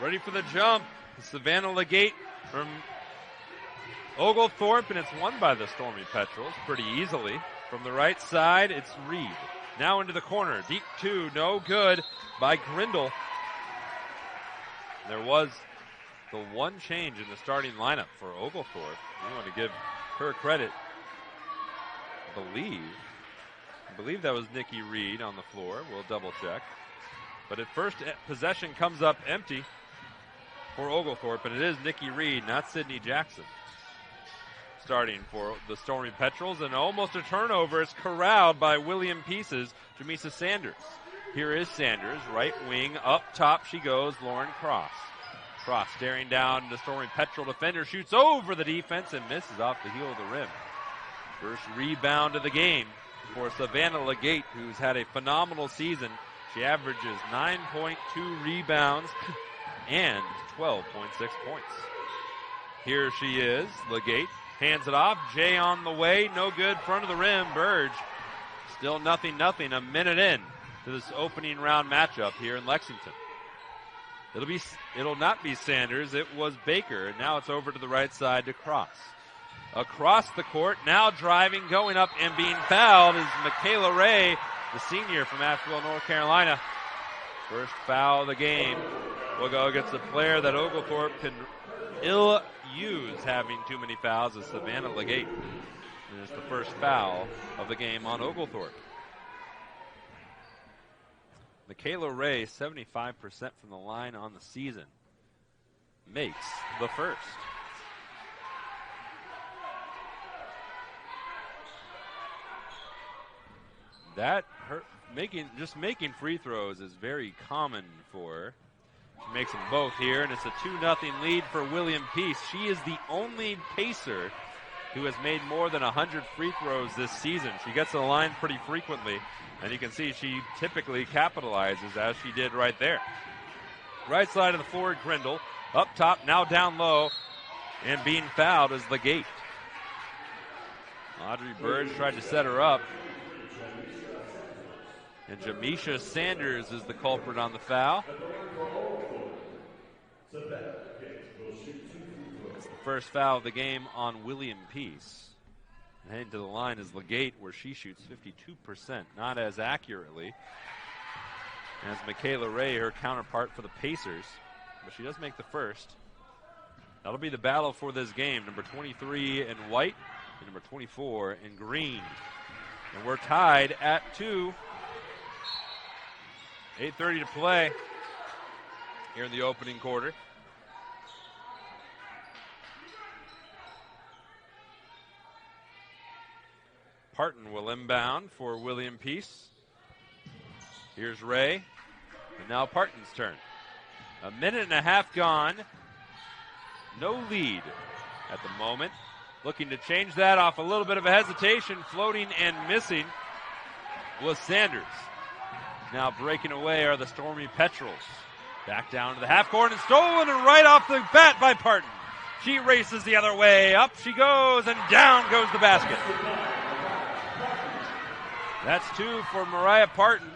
ready for the jump. Savannah Legate from Oglethorpe, and it's won by the Stormy Petrels pretty easily. From the right side, it's Reed. Now into the corner. Deep two, no good by Grindle. There was the one change in the starting lineup for Oglethorpe. We want to give her credit. I believe that was Nikki Reed on the floor. We'll double check. But at first possession comes up empty for Oglethorpe, and it is Nikki Reed, not Sydney Jackson, starting for the Stormy Petrels, and almost a turnover. It's corralled by William Peace's Jamisa Sanders. Here is Sanders, right wing, up top she goes, Lauren Cross. Cross staring down the Stormy Petrel defender, shoots over the defense and misses off the heel of the rim. First rebound of the game for Savannah Legate, who's had a phenomenal season. She averages 9.2 rebounds and 12.6 points. Here she is, Legate. Hands it off. Jay on the way. No good. Front of the rim. Burge. Still nothing. A minute in to this opening round matchup here in Lexington. It'll not be Sanders. It was Baker. And now it's over to the right side to Cross. Across the court. Now driving, going up, and being fouled is Michaela Ray, the senior from Asheville, North Carolina. First foul of the game will go against the player that Oglethorpe can use having too many fouls, is Savannah Legate. And it's the first foul of the game on Oglethorpe. Michaela Ray, 75% from the line on the season, makes the first. Making free throws is very common for her. She makes them both here, and it's a 2-0 lead for William Peace. She is the only Pacer who has made more than 100 free throws this season. She gets to the line pretty frequently, and you can see she typically capitalizes, as she did right there. Right side of the floor, Grindle. Up top, now down low, and being fouled is Legate. Audrey Burge tried to set her up. And Jamisha Sanders is the culprit on the foul. That's the first foul of the game on William Peace. And heading to the line is Legate, where she shoots 52%, not as accurately as Michaela Ray, her counterpart for the Pacers. But she does make the first. That'll be the battle for this game. Number 23 in white and number 24 in green. And we're tied at 2. 8:30 to play here in the opening quarter. Parton will inbound for William Peace. Here's Ray. And now Parton's turn. A minute and a half gone. No lead at the moment. Looking to change that off a little bit of a hesitation. Floating and missing was Sanders. Now breaking away are the Stormy Petrels. Back down to the half court and stolen and right off the bat by Parton. She races the other way. Up she goes and down goes the basket. That's 2 for Mariah Parton.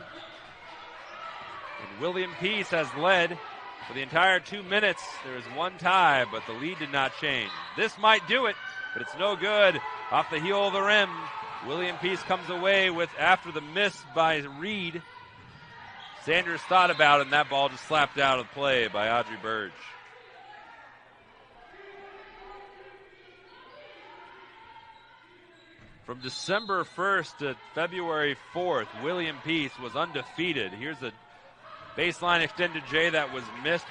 And William Peace has led for the entire 2 minutes. There is one tie, but the lead did not change. This might do it, but it's no good. Off the heel of the rim, William Peace comes away with, after the miss by Reed. Sanders thought about it, and that ball just slapped out of play by Audrey Burge. From December 1st to February 4th, William Peace was undefeated. Here's a baseline extended J that was missed.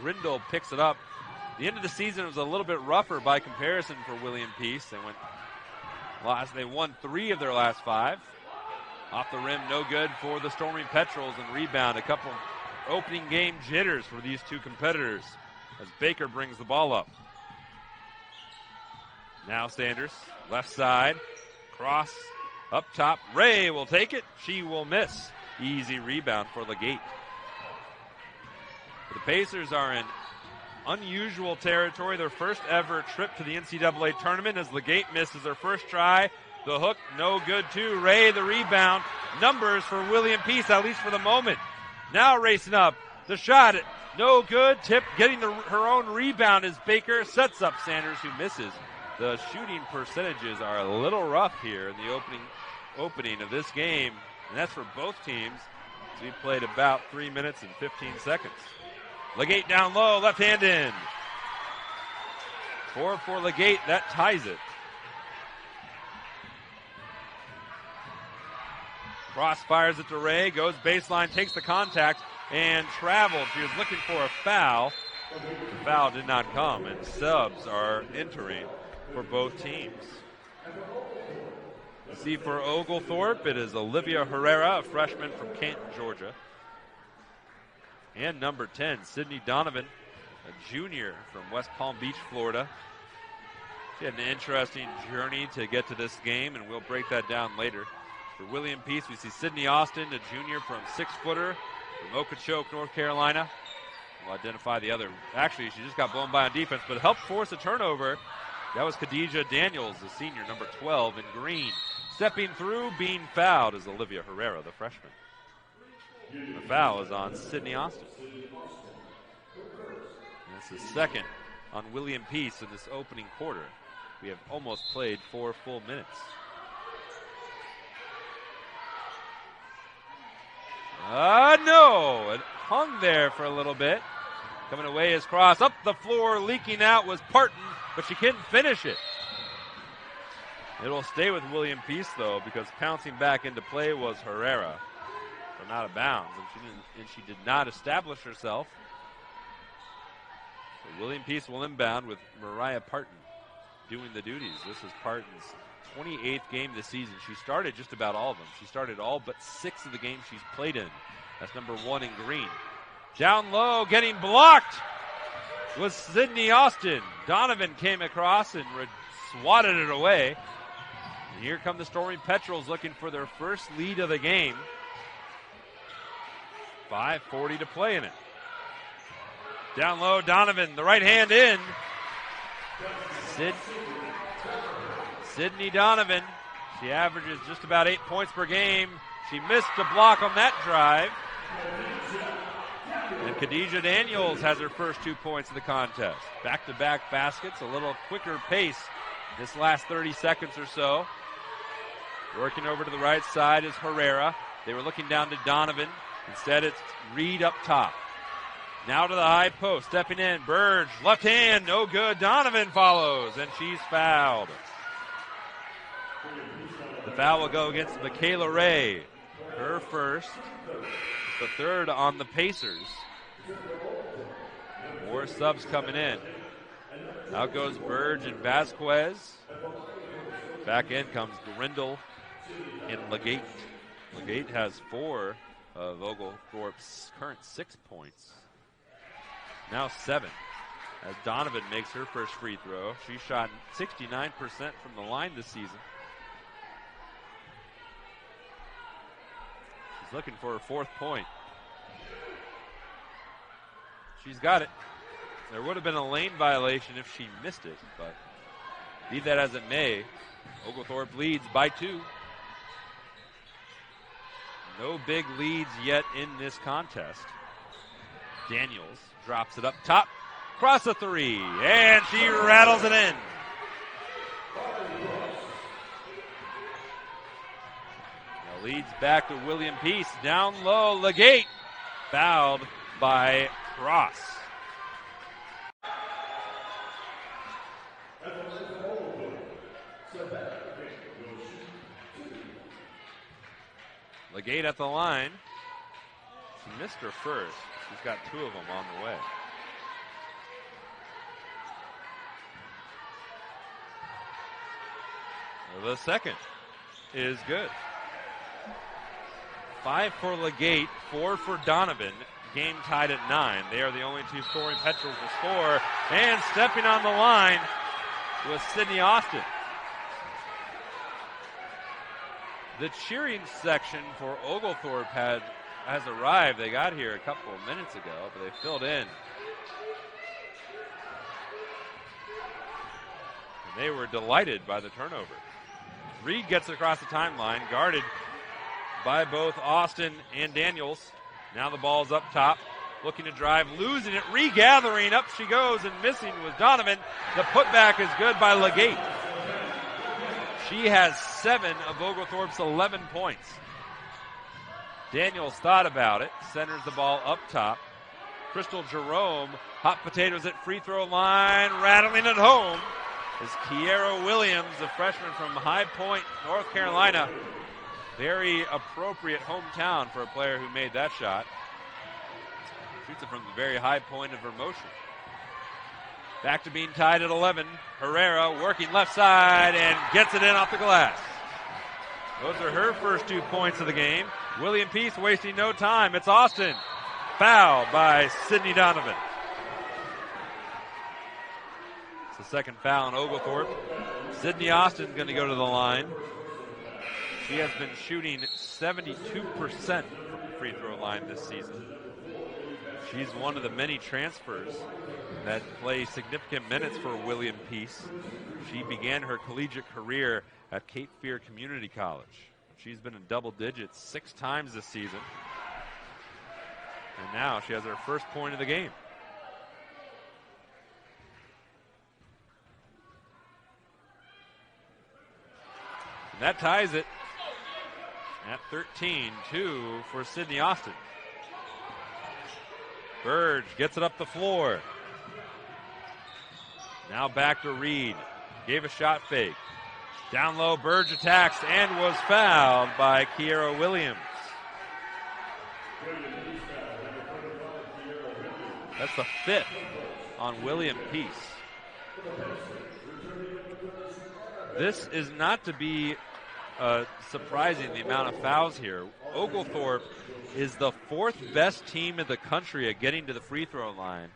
Grindle picks it up. The end of the season was a little bit rougher by comparison for William Peace. They won 3 of their last 5. Off the rim, no good for the Stormy Petrels, and rebound. A couple opening game jitters for these two competitors as Baker brings the ball up. Now Sanders, left side, cross, up top. Ray will take it. She will miss. Easy rebound for Legate. The Pacers are in unusual territory. Their first ever trip to the NCAA tournament as Legate misses her first try. The hook, no good too. Ray, the rebound. Numbers for William Peace, at least for the moment. Now racing up. The shot No good. Tip getting her own rebound as Baker sets up Sanders, who misses. The shooting percentages are a little rough here in the opening of this game, and that's for both teams. So we played about 3 minutes and 15 seconds. Legate down low, left hand in. 4 for Legate, that ties it. Cross fires it to Ray, goes baseline, takes the contact, and traveled. She was looking for a foul. The foul did not come, and subs are entering for both teams. You see for Oglethorpe, it is Olivia Herrera, a freshman from Canton, Georgia. And number 10, Sydney Donovan, a junior from West Palm Beach, Florida. She had an interesting journey to get to this game, and we'll break that down later. For William Peace, we see Sydney Austin, a junior from 6-footer from Okeechobee, North Carolina. We'll identify the other. Actually, she just got blown by on defense, but helped force a turnover. That was Khadijah Daniels, the senior, number 12 in green. Stepping through, being fouled is Olivia Herrera, the freshman. The foul is on Sydney Austin. And this is second on William Peace in this opening quarter. We have almost played 4 full minutes. No, it hung there for a little bit. Coming away is cross. Up the floor, leaking out was Parton, but she couldn't finish it. It'll stay with William Peace, though, because pouncing back into play was Herrera from out of bounds, and she did not establish herself. So William Peace will inbound with Mariah Parton doing the duties. This is Parton's 28th game this season. She started just about all of them. She started all but 6 of the games she's played in. That's number 1 in green. Down low, getting blocked was Sydney Austin. Donovan came across and swatted it away. And here come the Stormy Petrels looking for their first lead of the game. 5:40 to play in it. Down low, Donovan, the right hand in. Sydney Donovan, she averages just about 8 points per game. She missed a block on that drive. And Khadijah Daniels has her first 2 points of the contest. Back-to-back baskets, a little quicker pace this last 30 seconds or so. Working over to the right side is Herrera. They were looking down to Donovan. Instead, it's Reed up top. Now to the high post, stepping in. Burge, left hand, no good. Donovan follows, and she's fouled. The foul will go against Michaela Ray. Her first, the third on the Pacers. More subs coming in. Out goes Burge and Vasquez. Back in comes Grindle and Legate. Legate has 4 of Oglethorpe's current 6 points. Now 7 as Donovan makes her first free throw. She shot 69% from the line this season. She's looking for her 4th point. She's got it. There would have been a lane violation if she missed it, but be that as it may, Oglethorpe leads by 2. No big leads yet in this contest. Daniels drops it up top, cross the 3, and she rattles it in. Now leads back to William Peace. Down low, Legate, fouled by Cross. Legate at the line. She missed her first. She's got 2 of them on the way. The second is good. 5 for Legate, 4 for Donovan. Game tied at 9. They are the only 2 scoring Petrels to score. And stepping on the line was Sydney Austin. The cheering section for Oglethorpe has arrived. They got here a couple of minutes ago, but they filled in. And they were delighted by the turnover. Reed gets across the timeline, guarded by both Austin and Daniels. Now the ball's up top looking to drive, losing it, regathering, up she goes, and missing was Donovan. The putback is good by Legate. She has 7 of Oglethorpe's 11 points. Daniels thought about it, centers the ball up top. Crystal Jerome, hot potatoes at free throw line, rattling it home is Kiera Williams, a freshman from High Point, North Carolina. Very appropriate hometown for a player who made that shot. Shoots it from the very high point of her motion. Back to being tied at 11. Herrera working left side and gets it in off the glass. Those are her first 2 points of the game. William Peace wasting no time. It's Austin. Foul by Sydney Donovan. It's the second foul on Oglethorpe. Sydney Austin's going to go to the line. She has been shooting 72% from the free throw line this season. She's one of the many transfers that play significant minutes for William Peace. She began her collegiate career at Cape Fear Community College. She's been in double digits 6 times this season. And now she has her first point of the game. And that ties it at 13-2 for Sydney Austin. Burge gets it up the floor. Now back to Reed. Gave a shot fake. Down low, Burge attacks and was fouled by Kiera Williams. That's the 5th on William Peace. This is not to be surprising, the amount of fouls here. Oglethorpe is the 4th best team in the country at getting to the free throw line.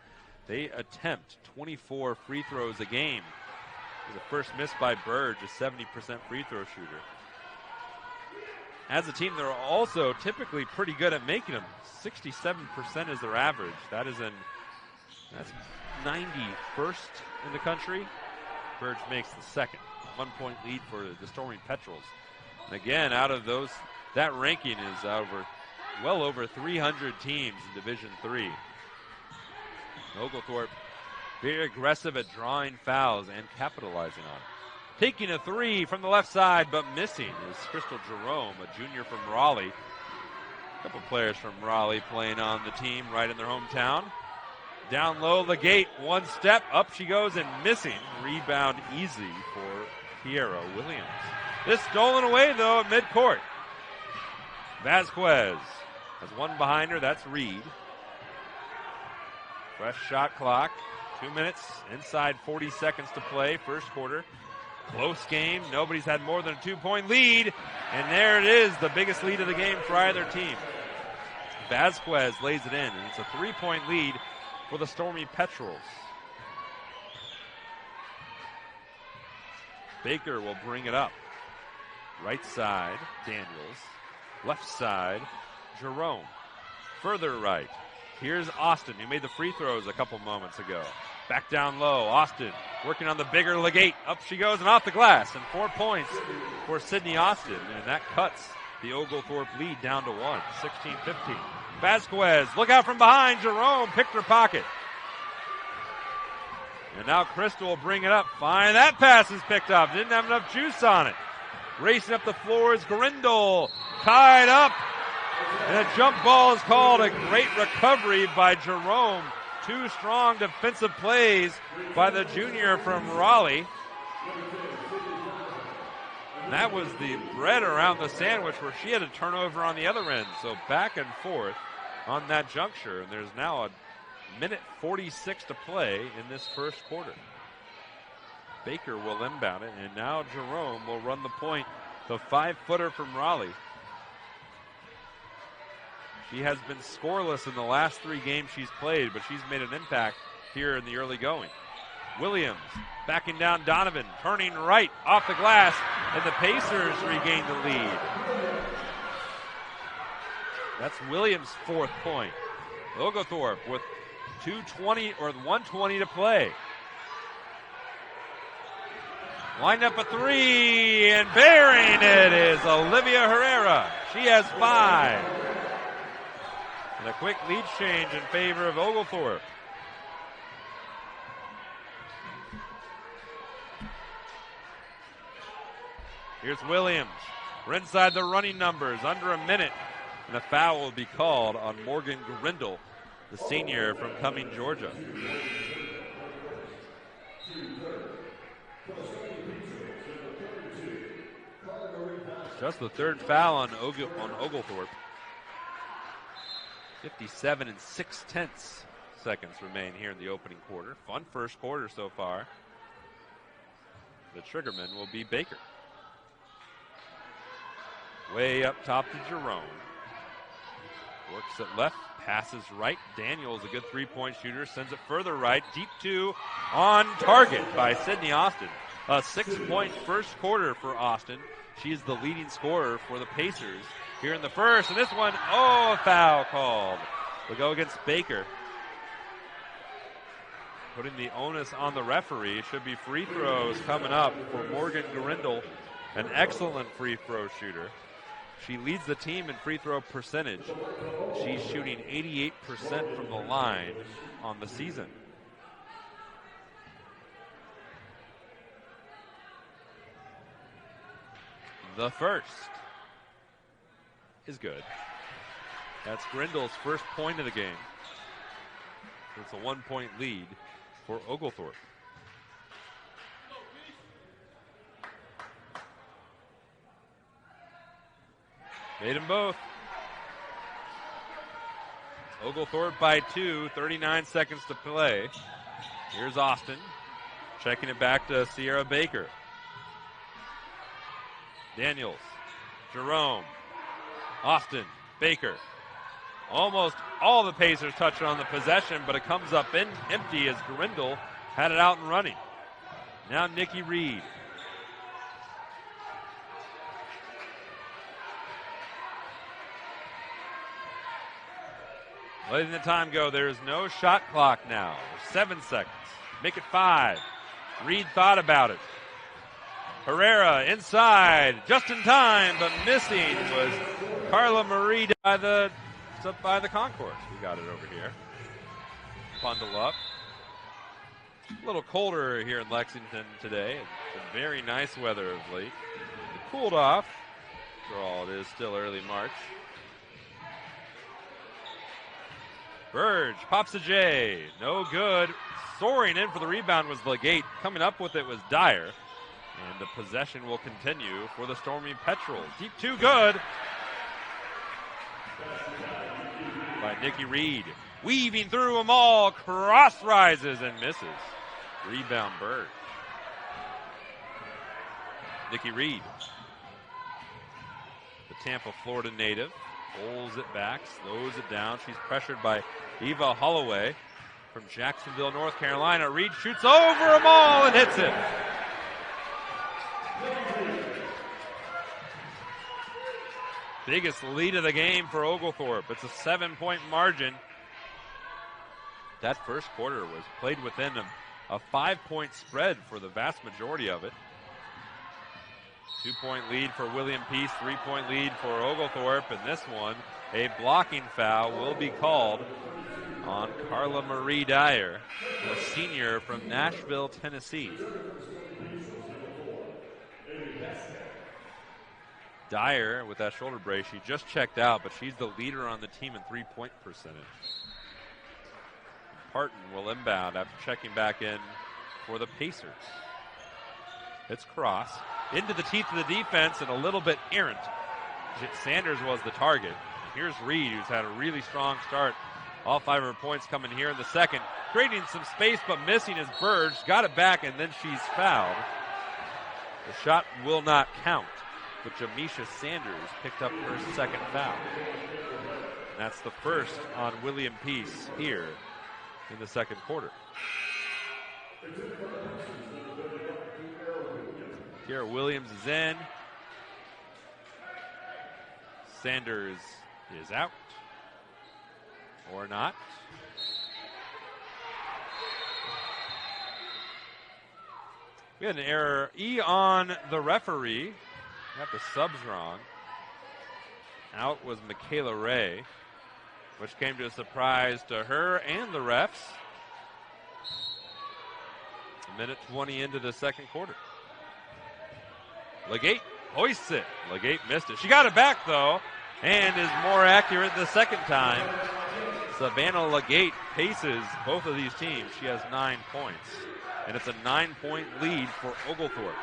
They attempt 24 free throws a game. The first miss by Burge, a 70% free throw shooter. As a team, they're also typically pretty good at making them. 67% is their average. That's 91st in the country. Burge makes the second. 1 point lead for the Stormy Petrels. And again, out of those, that ranking is well over 300 teams in Division III. Oglethorpe very aggressive at drawing fouls and capitalizing on it. Taking a 3 from the left side, but missing is Crystal Jerome, a junior from Raleigh. A couple players from Raleigh playing on the team right in their hometown. Down low, Legate, 1 step, up she goes and missing. Rebound easy for Kiera Williams. This stolen away though at midcourt. Vasquez has 1 behind her, that's Reed. Fresh shot clock, 2 minutes, inside 40 seconds to play, first quarter. Close game, nobody's had more than a 2-point lead, and there it is, the biggest lead of the game for either team. Vasquez lays it in, and it's a 3-point lead for the Stormy Petrels. Baker will bring it up. Right side, Daniels. Left side, Jerome. Further right. Here's Austin, who made the free throws a couple moments ago. Back down low, Austin working on the bigger Legate. Up she goes and off the glass, and 4 points for Sydney Austin, and that cuts the Oglethorpe lead down to 1, 16-15. Vasquez, look out from behind, Jerome picked her pocket. And now Crystal will bring it up. Fine, that pass is picked up. Didn't have enough juice on it. Racing up the floor is Grindle. Tied up. And a jump ball is called. A great recovery by Jerome. 2 strong defensive plays by the junior from Raleigh. And that was the bread around the sandwich where she had a turnover on the other end. So back and forth on that juncture. And there's now a minute 46 to play in this first quarter. Baker will inbound it, and now Jerome will run the point. The 5-footer from Raleigh. She has been scoreless in the last 3 games she's played, but she's made an impact here in the early going. Williams backing down Donovan, turning right off the glass, and the Pacers regain the lead. That's Williams' 4th point. Oglethorpe with 1:20 to play. Lined up a 3, and bearing it is Olivia Herrera. She has 5. And a quick lead change in favor of Oglethorpe. Here's Williams. We're inside the running numbers, under a minute. And a foul will be called on Morgan Grindle, the senior from Cumming, Georgia. Just the third foul on Oglethorpe. 57 and 6/10 seconds remain here in the opening quarter. Fun first quarter so far. The triggerman will be Baker. Way up top to Jerome. Works it left, passes right. Daniels, a good three-point shooter, sends it further right. Deep two on target by Sydney Austin. A 6-point first quarter for Austin. She's the leading scorer for the Pacers here in the first. And this one, a foul called. We'll go against Baker. Putting the onus on the referee. Should be free throws coming up for Morgan Grindle, an excellent free throw shooter. She leads the team in free throw percentage. She's shooting 88% from the line on the season. The first is good. That's Grindle's first point of the game. It's a 1-point lead for Oglethorpe. Made them both. Oglethorpe by 2, 39 seconds to play. Here's Austin, checking it back to Sierra Baker. Daniels, Jerome, Austin, Baker. Almost all the Pacers touched on the possession, but it comes up empty as Grindle had it out and running. Now Nikki Reed. Letting the time go. There is no shot clock now. 7 seconds. Make it 5. Reed thought about it. Herrera inside, just in time, but missing was Carla Marie by the concourse. We got it over here. Bundle up. A little colder here in Lexington today. It's very nice weather of late. It cooled off. After all, it is still early March. Burge pops a J. No good. Soaring in for the rebound was Legate. Coming up with it was Dyer. And the possession will continue for the Stormy Petrels. Deep two, good. By Nikki Reed. Weaving through them all. Cross rises and misses. Rebound Burge. Nikki Reed. The Tampa, Florida native. Pulls it back, slows it down. She's pressured by Eva Holloway from Jacksonville, North Carolina. Reed shoots over them all and hits it. Biggest lead of the game for Oglethorpe. It's a 7-point margin. That first quarter was played within a 5-point spread for the vast majority of it. 2-point lead for William Peace, 3-point lead for Oglethorpe, and this one, a blocking foul will be called on Carla Marie Dyer, a senior from Nashville, Tennessee. Dyer, with that shoulder brace, she just checked out, but she's the leader on the team in three-point percentage. Parton will inbound after checking back in for the Pacers. It's cross into the teeth of the defense and a little bit errant. Sanders was the target. Here's Reed, who's had a really strong start. All 5 of her points coming here in the second. Creating some space, but missing is Burge. Got it back, and then she's fouled. The shot will not count, but Jamisha Sanders picked up her second foul. And that's the first on William Peace here in the second quarter. Kiera Williams is in. Sanders is out. Or not. We had an error. On the referee. Got the subs wrong. Out was Michaela Ray. which came to a surprise to her and the refs. A minute 20 into the second quarter. Legate hoists it. Legate missed it. She got it back, though, and is more accurate the second time. Savannah Legate paces both of these teams. She has 9 points, and it's a 9-point lead for Oglethorpe.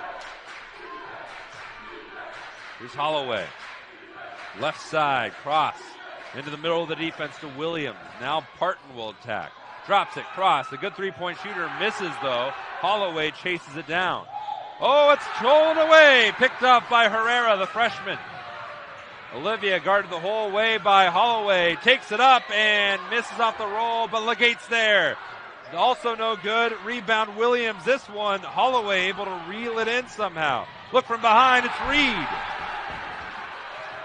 Here's Holloway. Left side, cross. Into the middle of the defense to Williams. Now Parton will attack. Drops it, cross. A good three-point shooter misses, though. Holloway chases it down. Oh, it's stolen away. Picked up by Herrera, the freshman. Olivia guarded the whole way by Holloway. Takes it up and misses off the roll, but Legate's there. Also no good. Rebound Williams. This one, Holloway able to reel it in somehow. Look from behind, it's Reed.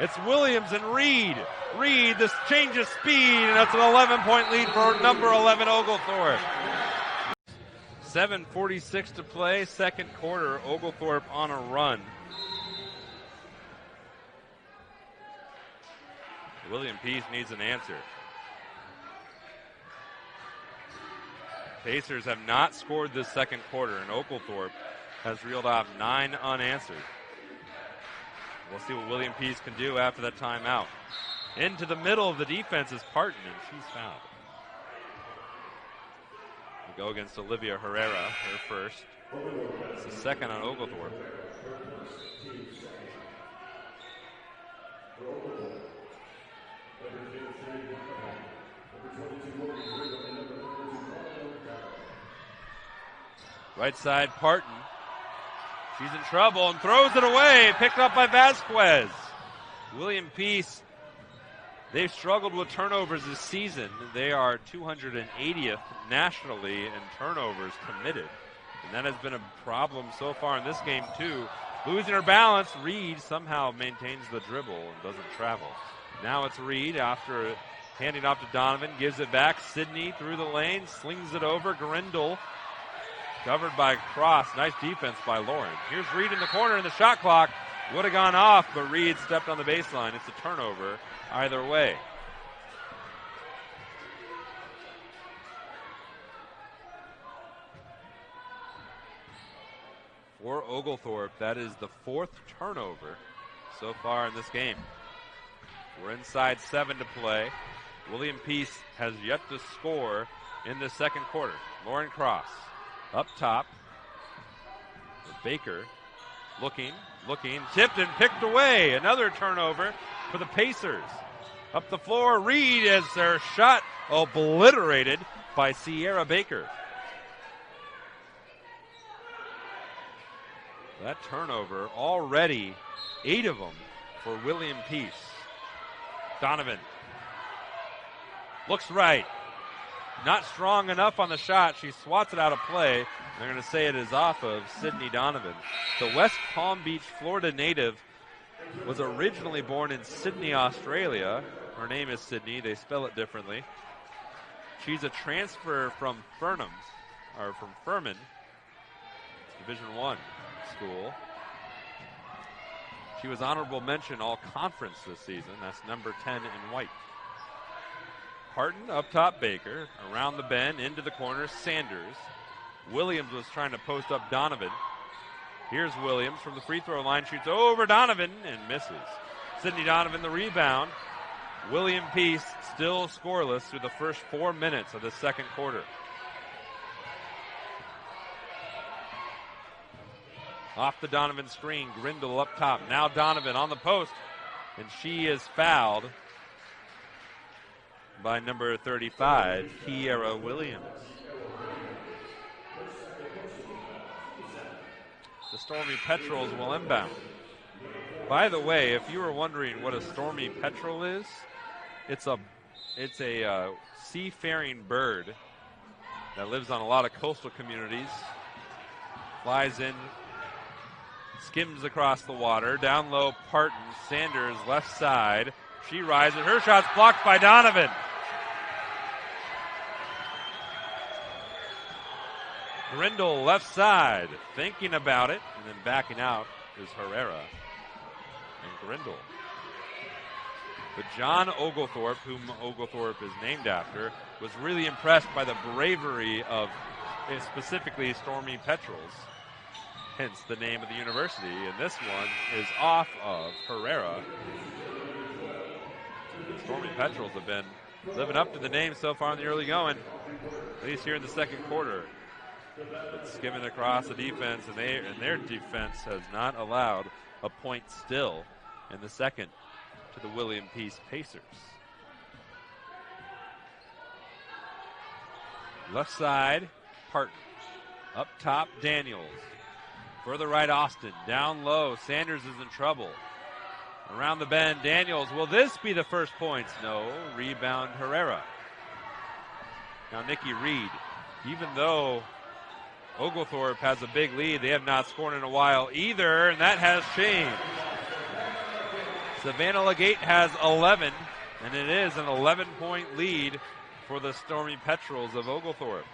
It's Williams and Reed. Reed, this change of speed, and that's an 11-point lead for number 11 Oglethorpe. 7:46 to play, second quarter. Oglethorpe on a run. William Peace needs an answer. Pacers have not scored this second quarter, and Oglethorpe has reeled off 9 unanswered. We'll see what William Peace can do after that timeout. Into the middle of the defense is Parton, and she's fouled. We go against Olivia Herrera, her first. It's the second on Oglethorpe. Right side, Parton. She's in trouble and throws it away. Picked up by Vasquez. William Peace, they've struggled with turnovers this season. They are 280th nationally in turnovers committed. And that has been a problem so far in this game, too. Losing her balance, Reed somehow maintains the dribble and doesn't travel. Now it's Reed after handing off to Donovan. Gives it back. Sydney through the lane. Slings it over. Grindle covered by Cross. Nice defense by Lauren. Here's Reed in the corner, and the shot clock would have gone off, but Reed stepped on the baseline. It's a turnover either way. For Oglethorpe, that is the 4th turnover so far in this game. We're inside 7 to play. William Peace has yet to score in the second quarter. Lauren Cross up top. Baker looking, tipped and picked away. Another turnover for the Pacers. Up the floor, Reed as their shot obliterated by Sierra Baker. That turnover, already 8 of them for William Peace. Donovan looks right. Not strong enough on the shot. She swats it out of play. They're going to say it is off of Sydney Donovan. The West Palm Beach, Florida native was originally born in Sydney, Australia. Her name is Sydney. They spell it differently. She's a transfer from Furman, Division I school. She was honorable mention all conference this season. That's number 10 in white. Parton up top, Baker. Around the bend, into the corner, Sanders. Williams was trying to post up Donovan. Here's Williams from the free throw line, shoots over Donovan and misses. Sydney Donovan the rebound. William Peace still scoreless through the first 4 minutes of the second quarter. Off the Donovan screen, Grindle up top. Now Donovan on the post, and she is fouled by number 35, Kiera Williams. The Stormy Petrels will inbound. By the way, if you were wondering what a Stormy Petrel is, it's a seafaring bird that lives on a lot of coastal communities. Flies in, skims across the water. Down low, Parton. Sanders left side. She rises. Her shot's blocked by Donovan. Grindle left side, thinking about it, and then backing out is Herrera and Grindle. But John Oglethorpe, whom Oglethorpe is named after, was really impressed by the bravery of specifically Stormy Petrels, hence the name of the university. And this one is off of Herrera. Stormy Petrels have been living up to the name so far in the early going, at least here in the second quarter. But skimming across the defense, and their defense has not allowed a point still in the second to the William Peace Pacers. Left side, Parton. Up top, Daniels. Further right, Austin. Down low, Sanders is in trouble. Around the bend, Daniels. Will this be the first points? No. Rebound, Herrera. Now Nikki Reed. Even though Oglethorpe has a big lead, they have not scored in a while either, and that has changed. Savannah Legate has 11, and it is an 11-point lead for the Stormy Petrels of Oglethorpe.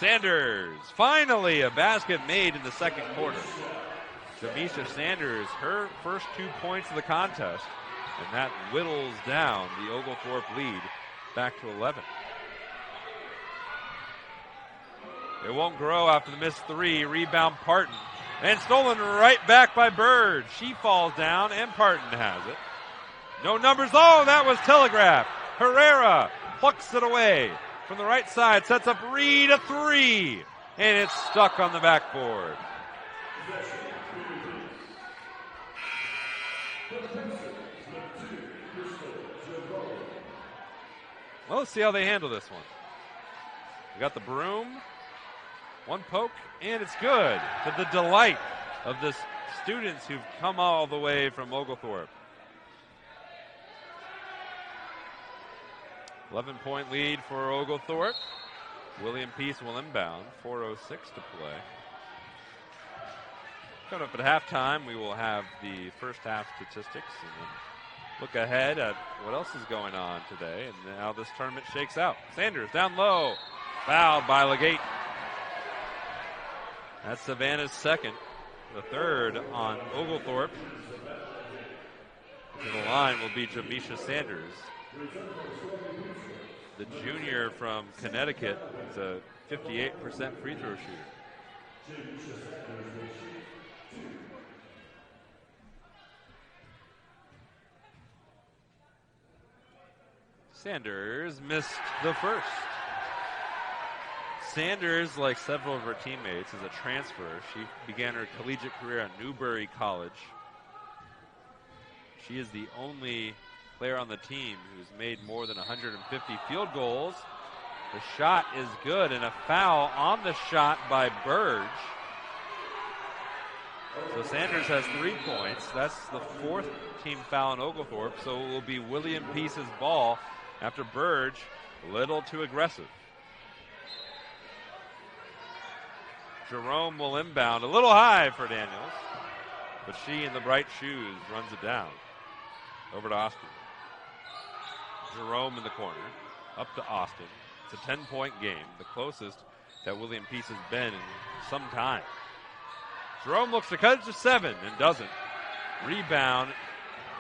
Sanders, finally a basket made in the second quarter. Jamisha Sanders, her first 2 points of the contest, and that whittles down the Oglethorpe lead back to 11. It won't grow after the missed three. Rebound Parton. And stolen right back by Bird. She falls down, and Parton has it. No numbers. Oh, that was telegraphed. Herrera plucks it away from the right side. Sets up Reed, a three. And it's stuck on the backboard. Well, let's see how they handle this one. We got the broom. One poke, and it's good, to the delight of the students who've come all the way from Oglethorpe. 11-point lead for Oglethorpe. William Peace will inbound, 4:06 to play. Coming up at halftime, we will have the first half statistics and then look ahead at what else is going on today and how this tournament shakes out. Sanders down low, fouled by Legate. That's Savannah's second, the third on Oglethorpe. To the line will be Jamisha Sanders. The junior from Connecticut is a 58% free throw shooter. Sanders missed the first. Sanders, like several of her teammates, is a transfer. She began her collegiate career at Newbury College. She is the only player on the team who's made more than 150 field goals. The shot is good, and a foul on the shot by Burge. So Sanders has 3 points. That's the fourth team foul in Oglethorpe, so it will be William Peace's ball after Burge, a little too aggressive. Jerome will inbound, a little high for Daniels, but she in the bright shoes runs it down. Over to Austin. Jerome in the corner, up to Austin. It's a 10-point game, the closest that William Peace has been in some time. Jerome looks to cut it to 7 and doesn't. Rebound,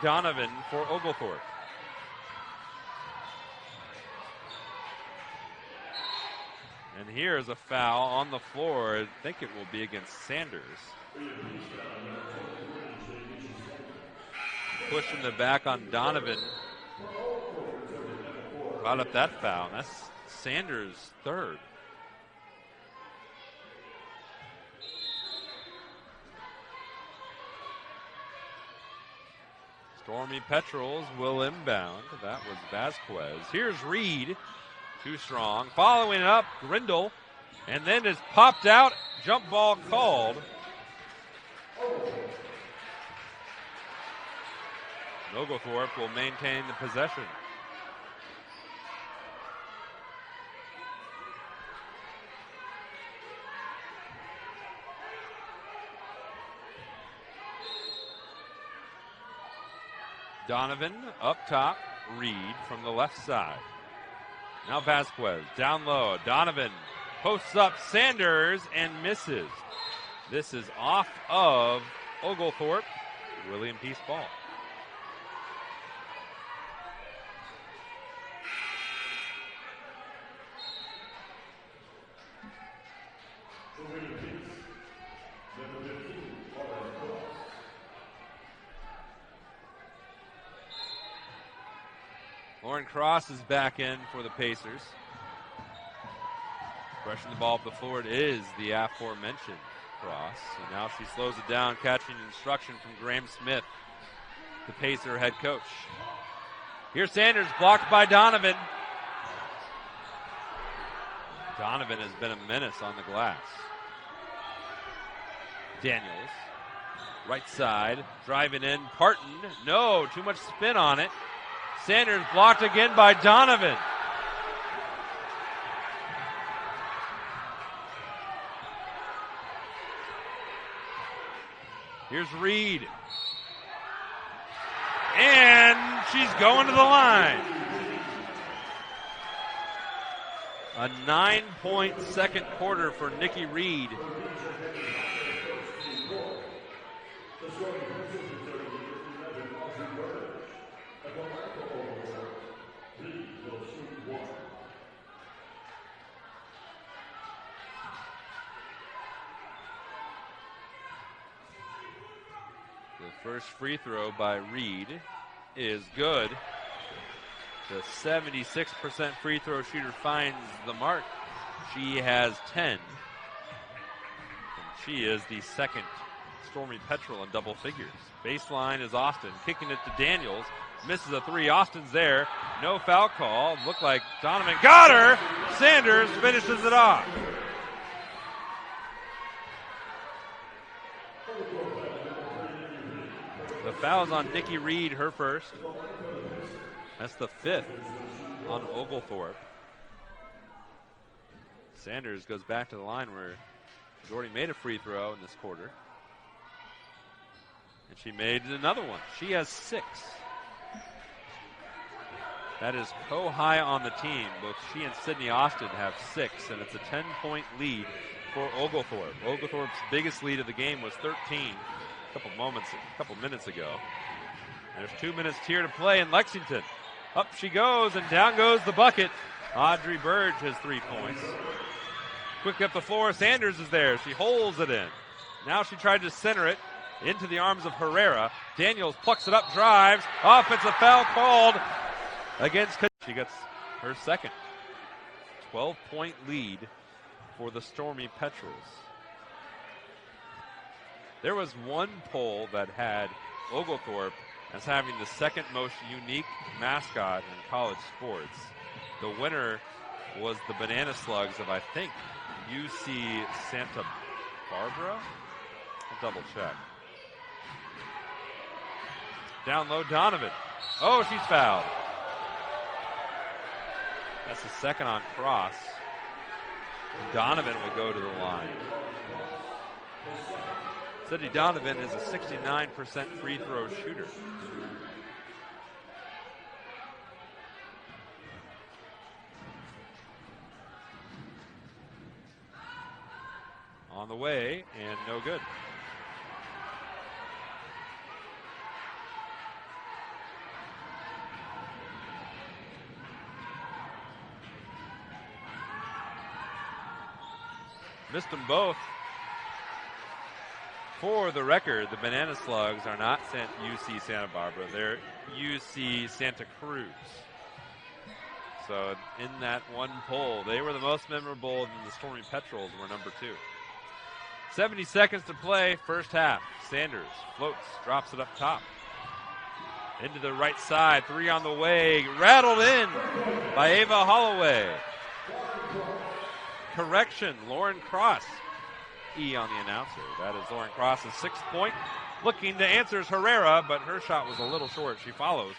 Donovan for Oglethorpe. And here's a foul on the floor. I think it will be against Sanders. Pushing the back on Donovan. Brought up that foul. That's Sanders' third. Stormy Petrels will inbound. That was Vasquez. Here's Reed. Too strong. Following it up, Grindle. And then is popped out. Jump ball called. Oglethorpe will maintain the possession. Donovan up top. Reed from the left side. Now Vasquez down low. Donovan posts up Sanders and misses. This is off of Oglethorpe. William Peace ball. Lauren Cross is back in for the Pacers. Brushing the ball up the floor, it is the aforementioned Cross. And now she slows it down, catching instruction from Graham Smith, the Pacer head coach. Here's Sanders, blocked by Donovan. Donovan has been a menace on the glass. Daniels, right side, driving in. Parton, no, too much spin on it. Sanders blocked again by Donovan. Here's Reed. And she's going to the line. A 9-point second quarter for Nikki Reed. The first free throw by Reed is good. The 76% free throw shooter finds the mark. She has 10. And she is the second Stormy Petrel in double figures. Baseline is Austin, kicking it to Daniels. Misses a three. Austin's there. No foul call. Looked like Donovan got her. Sanders finishes it off. The foul's on Nikki Reed, her first. That's the fifth on Oglethorpe. Sanders goes back to the line where she's already made a free throw in this quarter. And she made another one. She has 6. That is co-high on the team. Both she and Sydney Austin have 6, and it's a 10-point lead for Oglethorpe. Oglethorpe's biggest lead of the game was 13 a couple minutes ago. There's 2 minutes here to play in Lexington. Up she goes, and down goes the bucket. Audrey Burge has 3 points. Quick up the floor, Sanders is there. She holds it in. Now she tried to center it into the arms of Herrera. Daniels plucks it up, drives. Offensive foul called against. She gets her second. 12-point lead for the Stormy Petrels. There was one poll that had Oglethorpe as having the second most unique mascot in college sports. The winner was the Banana Slugs of, I think, UC Santa Barbara? I'll double check. Down low, Donovan. Oh, she's fouled. That's the second on Cross. Donovan will go to the line. Sydney Donovan is a 69% free throw shooter. On the way, and no good. Missed them both. For the record, the Banana Slugs are not UC Santa Barbara. They're UC Santa Cruz. So in that one poll, they were the most memorable, and the Stormy Petrels were number 2. 70 seconds to play, first half. Sanders floats, drops it up top. Into the right side, 3 on the way. Rattled in by Ava Holloway. Correction, Lauren Cross. E on the announcer. That is Lauren Cross's 6th point. Looking to answers Herrera, but her shot was a little short. She follows.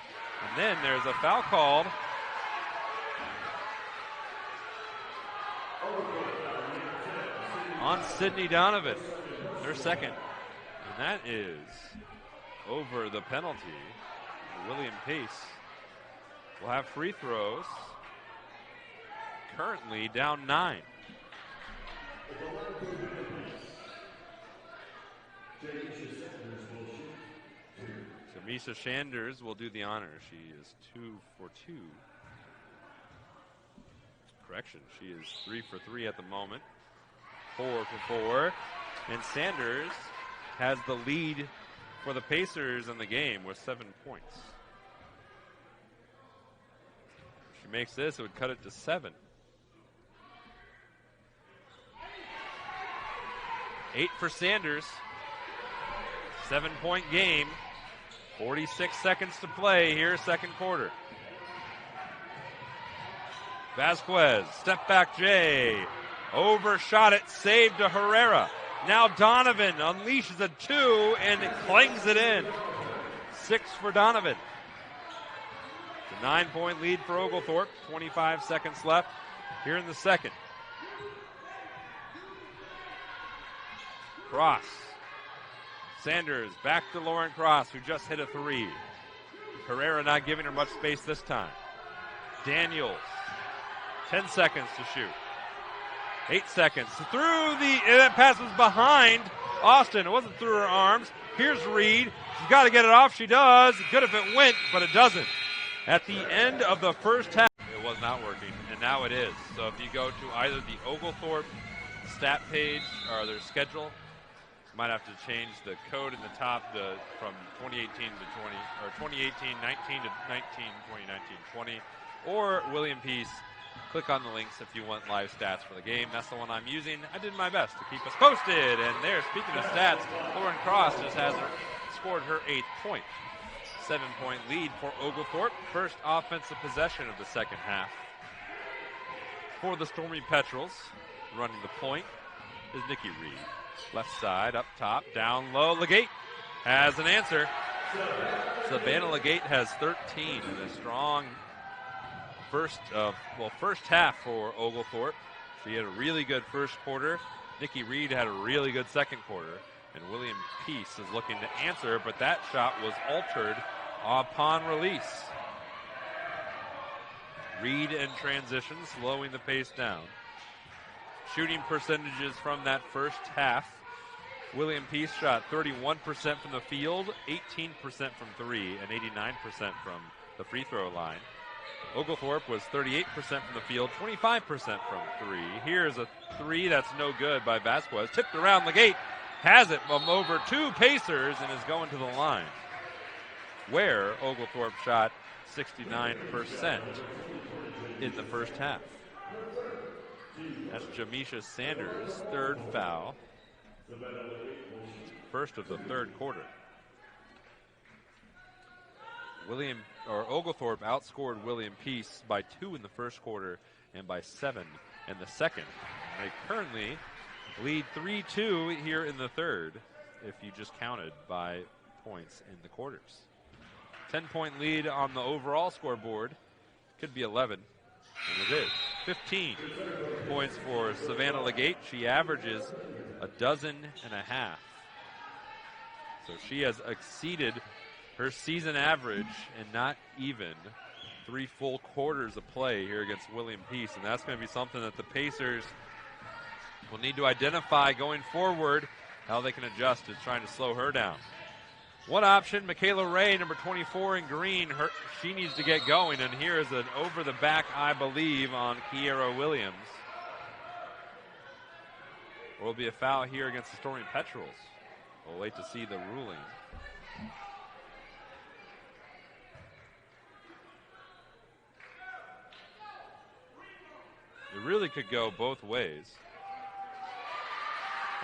And then there's a foul called. On Sydney Donovan, her second. And that is over the penalty. William Pace will have free throws. Currently down 9. So Misha Sanders will do the honor. She is 2 for 2. Correction, she is 3 for 3 at the moment. 4 for 4. And Sanders has the lead for the Pacers in the game with 7 points. she makes this, it would cut it to 7. 8 for Sanders. 7-point game. 46 seconds to play here, second quarter. Vasquez, step back Jay. Overshot it, saved to Herrera. Now Donovan unleashes a 2 and it clangs it in. 6 for Donovan. It's a 9-point lead for Oglethorpe. 25 seconds left here in the second. Cross. Sanders back to Lauren Cross, who just hit a 3. Herrera not giving her much space this time. Daniels, 10 seconds to shoot. 8 seconds. And that pass was behind Austin. It wasn't through her arms. Here's Reed. She's got to get it off. She does. Good if it went, but it doesn't. At the end of the first half, it was not working, and now it is. So if you go to either the Oglethorpe stat page or their schedule, might have to change the code in the top from 2018 to 20, or 2018-19 to 2019-20, or William Peace. Click on the links if you want live stats for the game. That's the one I'm using. I did my best to keep us posted. And there, speaking of stats, Lauren Cross just scored her 8th point. 7-point lead for Oglethorpe. First offensive possession of the second half. For the Stormy Petrels, running the point is Nikki Reed. Left side, up top, down low. Legate has an answer. Savannah Legate has 13 in a strong first half for Oglethorpe. She had a really good first quarter. Nikki Reed had a really good second quarter. And William Peace is looking to answer, but that shot was altered upon release. Reed in transition, slowing the pace down. Shooting percentages from that first half. William Peace shot 31% from the field, 18% from 3, and 89% from the free throw line. Oglethorpe was 38% from the field, 25% from 3. Here's a 3 that's no good by Vasquez. Tipped around the gate, has it from over 2 Pacers and is going to the line, where Oglethorpe shot 69% in the first half. That's Jamisha Sanders' 3rd foul. First of the third quarter. Oglethorpe outscored William Peace by 2 in the first quarter and by 7 in the second. They currently lead 3-2 here in the third, if you just counted by points in the quarters. 10-point lead on the overall scoreboard. Could be 11, and it is. 15 points for Savannah Legate. She averages 12.5. So she has exceeded her season average and not even 3 full quarters of play here against William Peace. And that's going to be something that the Pacers will need to identify going forward, how they can adjust to trying to slow her down. One option, Michaela Ray, number 24 in green. She needs to get going, and here is an over-the-back, I believe, on Kiera Williams. Will be a foul here against the Stormy Petrels. We'll wait to see the ruling. It really could go both ways.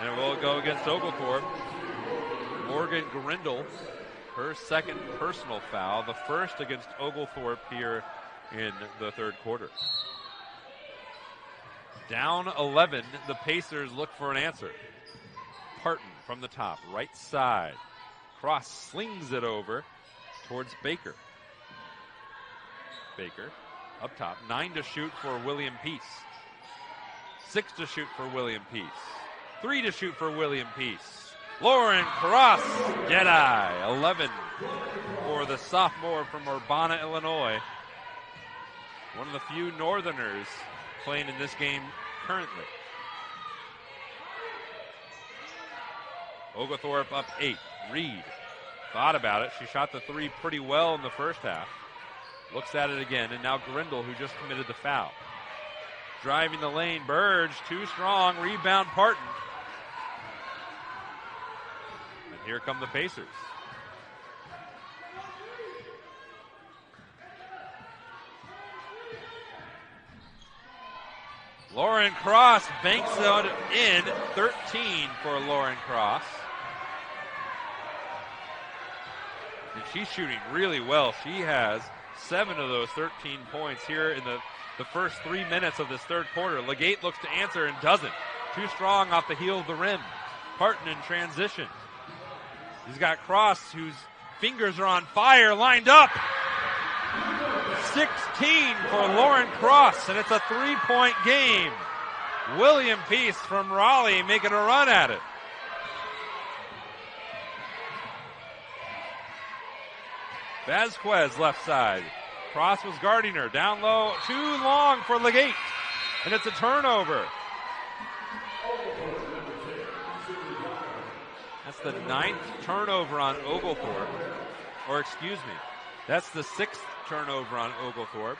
And it will go against Oglethorpe. Morgan Grindle, her 2nd personal foul, the first against Oglethorpe here in the third quarter. Down 11, the Pacers look for an answer. Parton from the top, right side. Cross slings it over towards Baker. Baker up top, 9 to shoot for William Peace. 6 to shoot for William Peace. 3 to shoot for William Peace. Lauren Cross, Jedi, 11 for the sophomore from Urbana, Illinois. One of the few Northerners playing in this game currently. Oglethorpe up 8. Reed thought about it. She shot the 3 pretty well in the first half. Looks at it again, and now Grindle, who just committed the foul. Driving the lane, Burge, too strong. Rebound, Parton. And here come the Pacers. Lauren Cross banks it in. 13 for Lauren Cross. And she's shooting really well. She has 7 of those 13 points here in the first 3 minutes of this third quarter. Legate looks to answer and doesn't. Too strong off the heel of the rim. Parton in transition. He's got Cross, whose fingers are on fire, lined up. 16 for Lauren Cross, and it's a 3-point game. William Peace from Raleigh making a run at it. Vasquez left side. Cross was guarding her. Down low, too long for Legate. And it's a turnover. That's the 9th turnover on Oglethorpe. Or excuse me, that's the 6th turnover on Oglethorpe.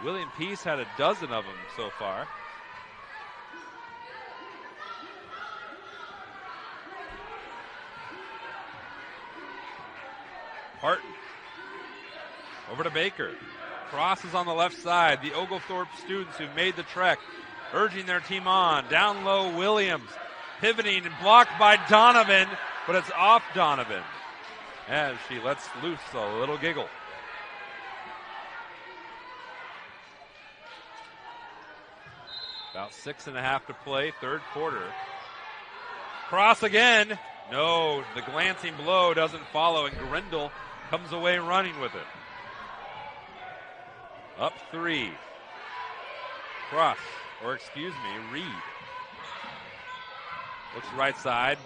William Peace had a dozen of them so far. Parton. Over to Baker. Cross is on the left side. The Oglethorpe students who made the trek, urging their team on. Down low, Williams. Pivoting and blocked by Donovan, but it's off Donovan as she lets loose a little giggle. About 6.5 to play, third quarter. Cross again. No, the glancing blow doesn't follow, and Grindle comes away running with it. Up 3. Cross, or excuse me, Reed. Looks right side,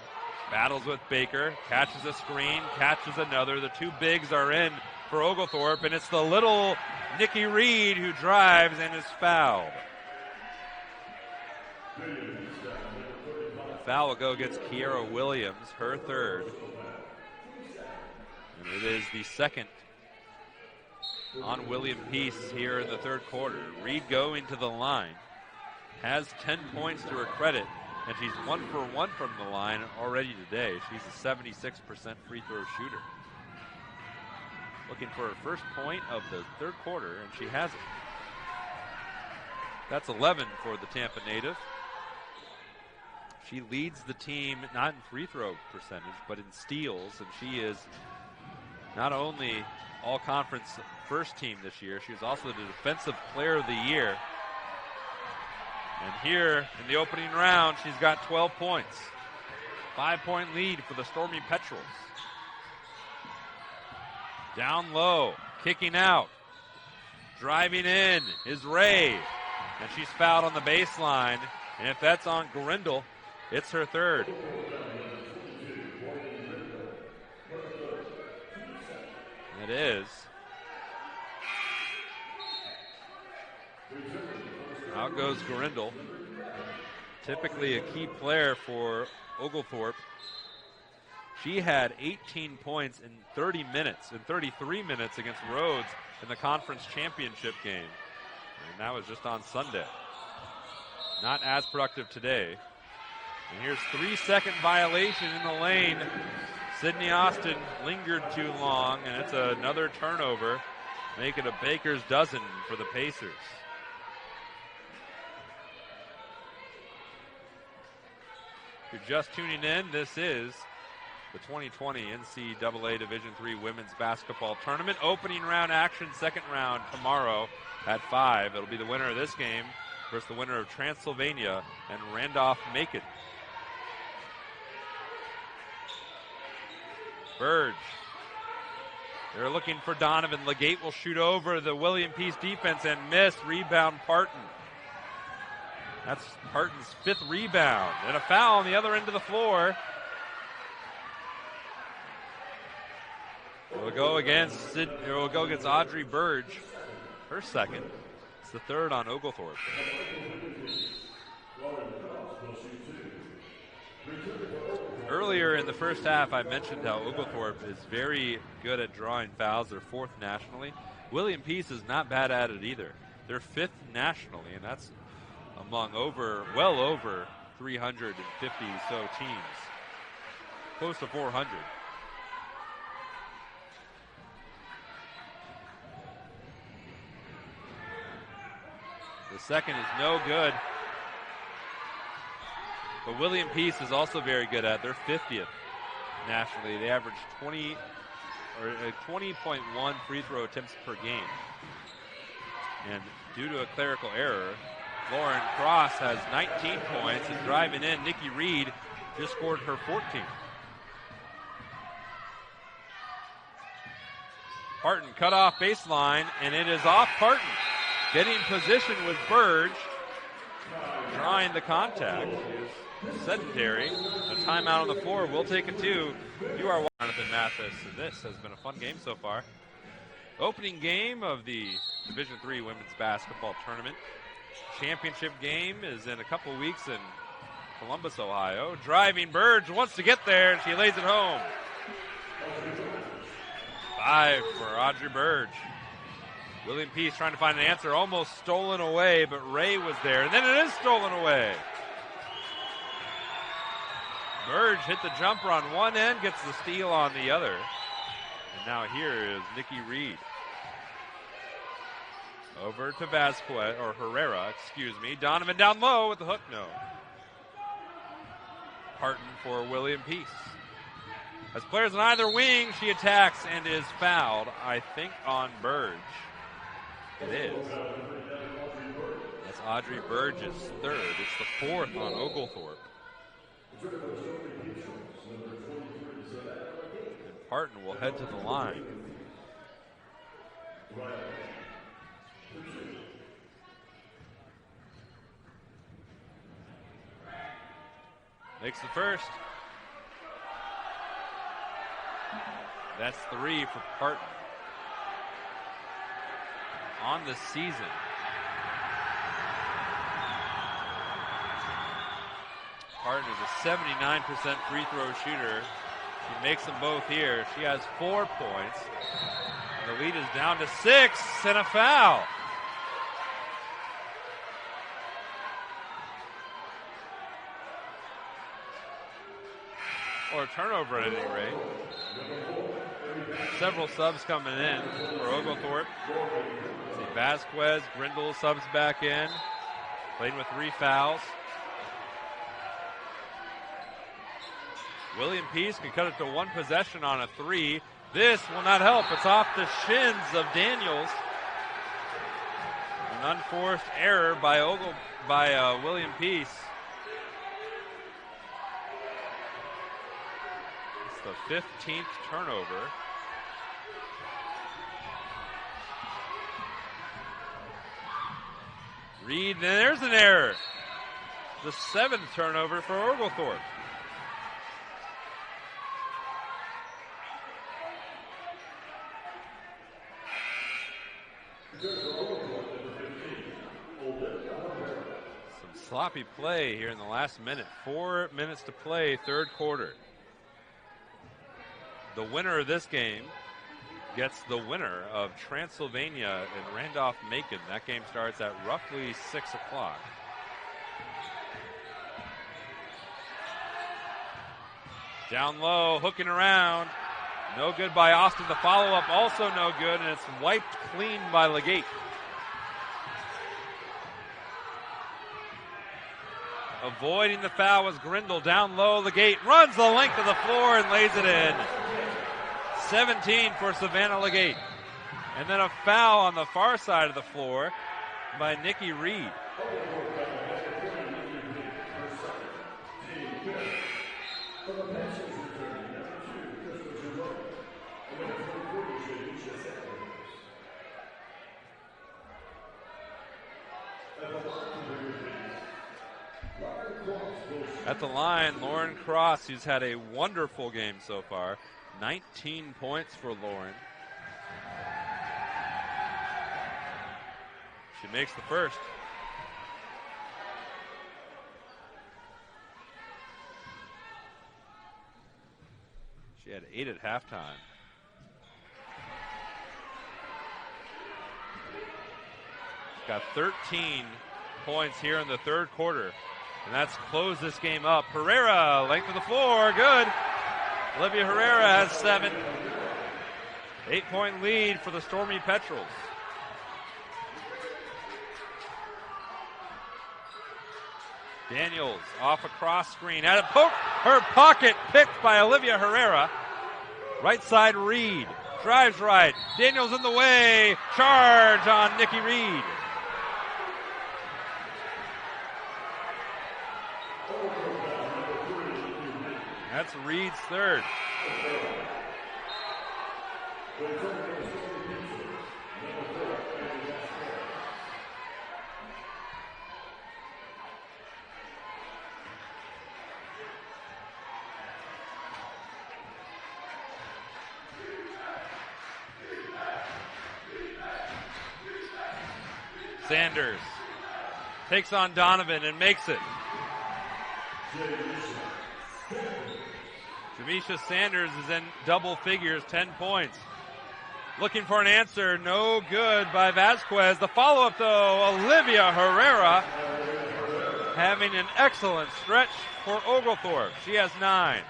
battles with Baker, catches a screen, catches another. The two bigs are in for Oglethorpe, and it's the little Nikki Reed who drives and is fouled. The foul will go against Kiera Williams, her third. And it is the second on William Peace here in the third quarter. Reed going to the line, has 10 points to her credit, and she's 1 for 1 from the line already today. She's a 76% free throw shooter. Looking for her first point of the third quarter, and she has it. That's 11 for the Tampa native. She leads the team not in free throw percentage, but in steals, and she is not only all-conference first team this year, she was also the defensive player of the year. And here in the opening round, she's got 12 points. 5-point lead for the Stormy Petrels. Down low, kicking out. Driving in is Ray. And she's fouled on the baseline. And if that's on Grindle, it's her third. It is. Out goes Grindle. Typically a key player for Oglethorpe. She had 18 points in 33 minutes against Rhodes in the conference championship game. And that was just on Sunday. Not as productive today. And here's 3-second violation in the lane. Sydney Austin lingered too long, and it's another turnover. Make it a baker's dozen for the Pacers. If you're just tuning in, this is the 2020 NCAA Division III Women's Basketball Tournament. Opening round action, second round tomorrow at 5. It'll be the winner of this game versus the winner of Transylvania and Randolph-Macon. Burge. They're looking for Donovan. Legate will shoot over the William Peace defense and miss. Rebound Parton. That's Parton's 5th rebound. And a foul on the other end of the floor. It will go against Audrey Burge. Her second. It's the third on Oglethorpe. Earlier in the first half, I mentioned how Oglethorpe is very good at drawing fouls. They're 4th nationally. William Peace is not bad at it either. They're 5th nationally, and that's among well over 350 so teams. Close to 400. The second is no good. But William Peace is also very good at it. They're 50th nationally. They average 20.1 free throw attempts per game. And due to a clerical error, Lauren Cross has 19 points, and driving in, Nikki Reed just scored her 14th. Parton cut off baseline, and it is off Parton. Getting position with Burge, drawing the contact. Sedentary. A timeout on the floor. We'll take it too. You are Jonathan Mathis, and this has been a fun game so far. Opening game of the Division III Women's Basketball Tournament. Championship game is in a couple weeks in Columbus, Ohio. Driving Burge wants to get there, and she lays it home. 5 for Audrey Burge. William Peace trying to find an answer, almost stolen away, but Ray was there, and then it is stolen away. Burge hit the jumper on one end, gets the steal on the other. And now here is Nikki Reed. Over to Vasquez, or Herrera, excuse me. Donovan down low with the hook, no. Parton for William Peace. As players on either wing, she attacks and is fouled, I think, on Burge. It is. That's Audrey Burge's third. It's the fourth on Oglethorpe. And Parton will head to the line. Makes the first. That's 3 for Parton. On the season. Parton is a 79% free throw shooter. She makes them both here. She has 4 points. And the lead is down to 6 and a foul. Or a turnover at any rate. Several subs coming in for Oglethorpe. See Vasquez, Grindle subs back in. Playing with 3 fouls. William Peace can cut it to 1 possession on a 3. This will not help. It's off the shins of Daniels. An unforced error by William Peace. It's the 15th turnover. Reed, and there's an error. The 7th turnover for Oglethorpe. Some sloppy play here in the last minute. 4 minutes to play, third quarter. The winner of this game gets the winner of Transylvania and Randolph-Macon. That game starts at roughly 6 o'clock. Down low, hooking around. No good by Austin. The follow-up also no good, and it's wiped clean by Legate. Avoiding the foul was Grindle. Down low, Legate runs the length of the floor and lays it in. 17 for Savannah Legate. And then a foul on the far side of the floor by Nikki Reed. At the line, Lauren Cross, who's had a wonderful game so far. 19 points for Lauren. She makes the first. She had 8 at halftime. She's got 13 points here in the third quarter. And that's closed this game up. Herrera, length of the floor, good. Olivia Herrera has 7. 8-point lead for the Stormy Petrels. Daniels off a cross screen. At a poke, her pocket picked by Olivia Herrera. Right side Reed. Drives right. Daniels in the way. Charge on Nikki Reed. That's Reed's third. Sanders takes on Donovan and makes it. Jamisha Sanders is in double figures, 10 points. Looking for an answer, no good by Vasquez. The follow-up though, Olivia Herrera having an excellent stretch for Oglethorpe. She has 9.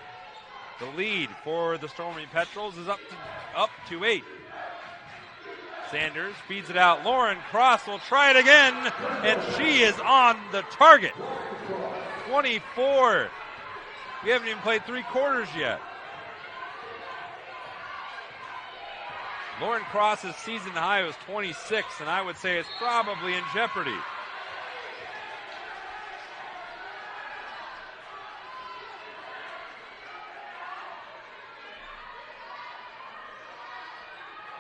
The lead for the Stormy Petrels is up to 8. Sanders feeds it out. Lauren Cross will try it again, and she is on the target. 24. We haven't even played 3 quarters yet. Lauren Cross's season high was 26, and I would say it's probably in jeopardy.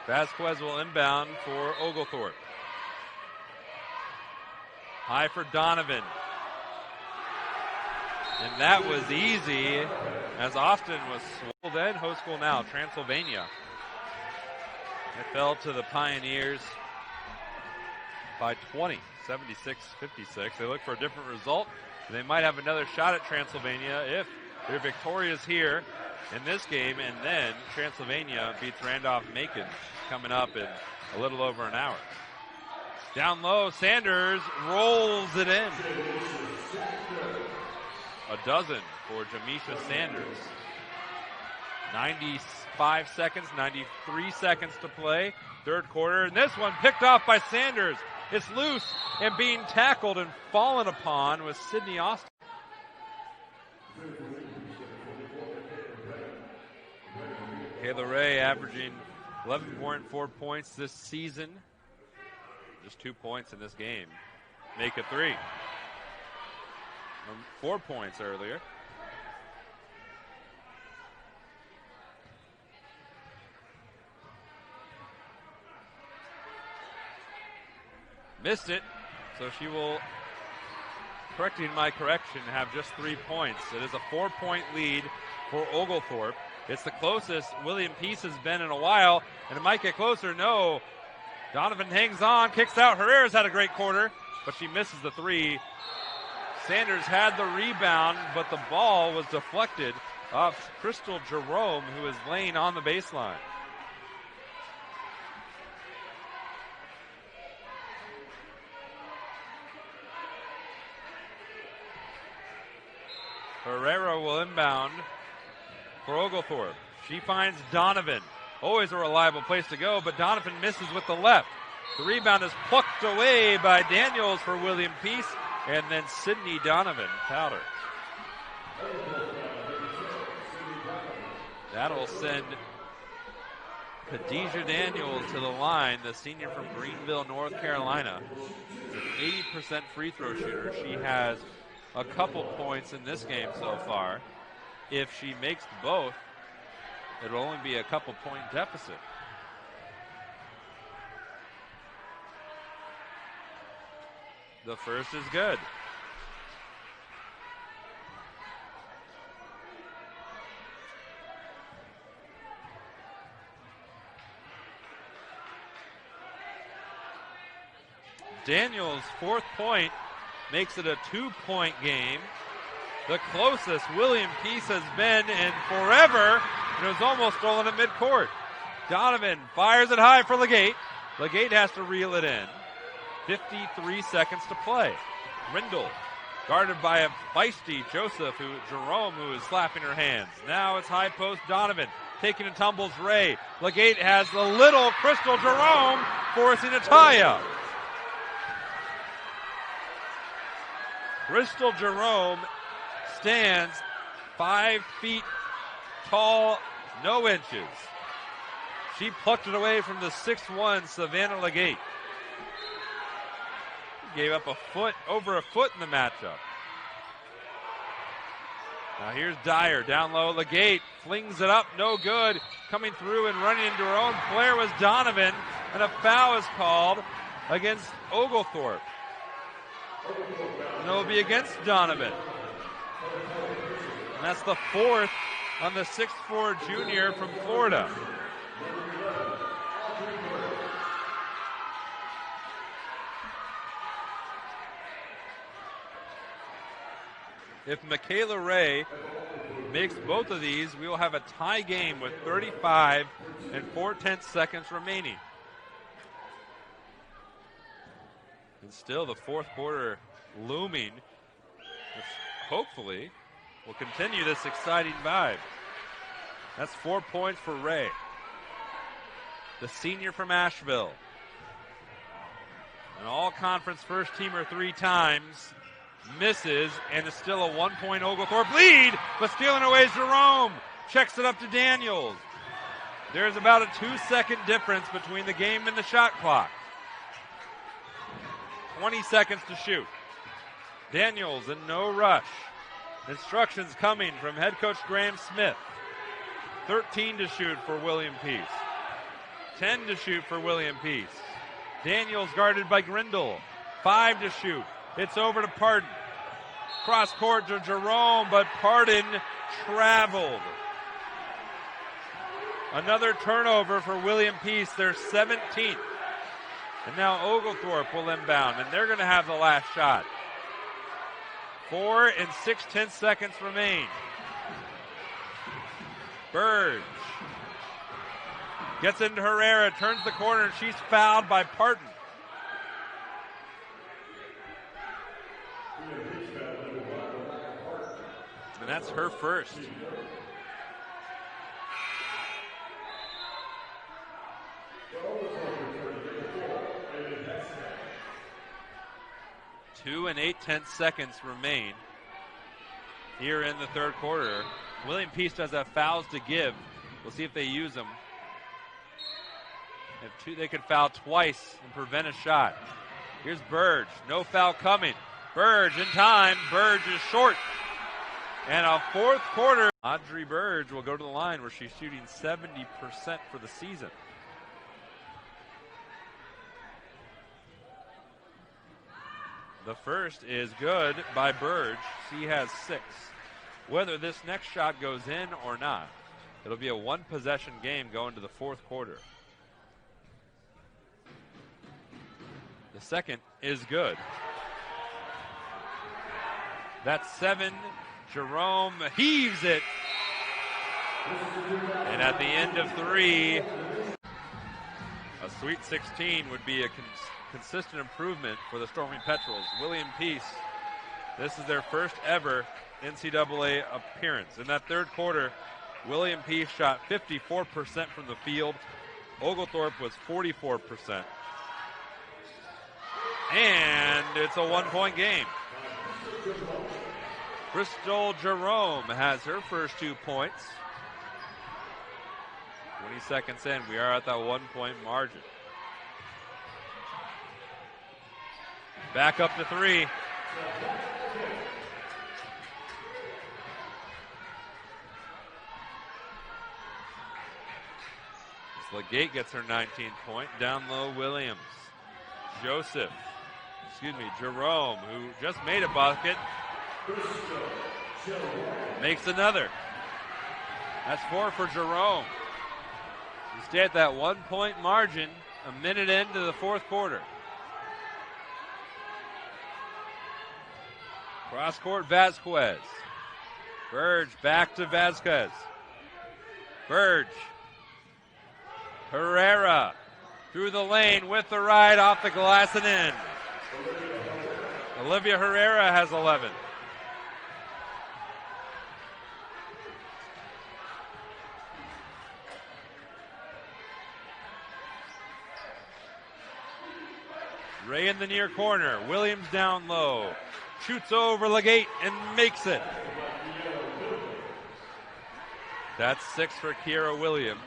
Vasquez will inbound for Oglethorpe. High for Donovan. And that was easy, as Austin was swole then. Host school now, Transylvania. It fell to the Pioneers by 20, 76-56. They look for a different result. They might have another shot at Transylvania if they're victorious here in this game, and then Transylvania beats Randolph-Macon coming up in a little over an hour. Down low, Sanders rolls it in. A dozen for Jamisha Sanders. 95 seconds, 93 seconds to play. Third quarter, and this one picked off by Sanders. It's loose and being tackled and fallen upon with Sydney Austin. Kayla Ray averaging 11.4 points this season. Just 2 points in this game. Make it 3. 4 points earlier. Missed it, so she will, correcting my correction, have just 3 points. It is a 4-point lead for Oglethorpe. It's the closest William Peace has been in a while, and it might get closer. No. Donovan hangs on, kicks out. Herrera's had a great quarter, but she misses the 3. Sanders had the rebound, but the ball was deflected off Crystal Jerome, who is laying on the baseline. Herrera will inbound for Oglethorpe. She finds Donovan. Always a reliable place to go, but Donovan misses with the left. The rebound is plucked away by Daniels for William Peace, and then Sydney Donovan fouled her. That'll send Khadijah Daniels to the line, the senior from Greenville, North Carolina. An 80% free throw shooter. She has a couple points in this game so far. If she makes both, it'll only be a couple point deficit. The first is good. Daniels' 4th point makes it a 2-point game. The closest William Peace has been in forever, and it was almost stolen at midcourt. Donovan fires it high for Legate. Legate has to reel it in. 53 seconds to play. Rindle guarded by a feisty Jerome, who is slapping her hands. Now it's high post Donovan. Taking and tumbles Ray. Legate has the little Crystal Jerome forcing a tie-up. Crystal Jerome stands 5 feet tall, no inches. She plucked it away from the 6'1" Savannah Legate. Gave up over a foot in the matchup. Now here's Dyer, down low. Legate flings it up, no good. Coming through and running into her own flare was Donovan, and a foul is called against Oglethorpe. And it'll be against Donovan. And that's the 4th on the 6'4" junior from Florida. If Michaela Ray makes both of these, we will have a tie game with 35 and 4/10 seconds remaining. And still the fourth quarter looming, which hopefully will continue this exciting vibe. That's 4 points for Ray, the senior from Asheville. An all-conference first-teamer 3 times. Misses, and is still a 1-point Oglethorpe lead, but stealing away is Jerome. Checks it up to Daniels. There's about a 2-second difference between the game and the shot clock. 20 seconds to shoot. Daniels in no rush. Instructions coming from head coach Graham Smith. 13 to shoot for William Peace. 10 to shoot for William Peace. Daniels guarded by Grindle. 5 to shoot. It's over to Pardon. Cross court to Jerome, but Pardon traveled. Another turnover for William Peace, their 17th. And now Oglethorpe will inbound, and they're going to have the last shot. 4 and 6/10 seconds remain. Burge gets into Herrera, turns the corner, and she's fouled by Pardon. And that's her first. Two and 8/10 seconds remain here in the third quarter. William Peace does have fouls to give. We'll see if they use them. They could foul twice and prevent a shot. Here's Burge. No foul coming. Burge in time. Burge is short. And a fourth quarter. Audrey Burge will go to the line where she's shooting 70% for the season. The first is good by Burge. She has 6. Whether this next shot goes in or not, it'll be a one-possession game going to the fourth quarter. The second is good. That's 7. Jerome heaves it. And at the end of 3, a Sweet 16 would be a consistent improvement for the Storming Petrels. William Peace, this is their first ever NCAA appearance. In that third quarter, William Peace shot 54% from the field. Oglethorpe was 44%. And it's a one-point game. Crystal Jerome has her first 2 points. 20 seconds in, we are at that 1-point margin. Back up to 3. Legate gets her 19th point. Down low, Williams. Jerome, who just made a bucket, makes another. That's 4 for Jerome. We stay at that 1-point margin a minute into the fourth quarter. Cross court, Vasquez. Burge back to Vasquez. Burge. Herrera through the lane with the ride off the glass and in. Olivia Herrera has 11. Ray in the near corner. Williams down low. shoots over Legate and makes it. That's 6 for Kiera Williams.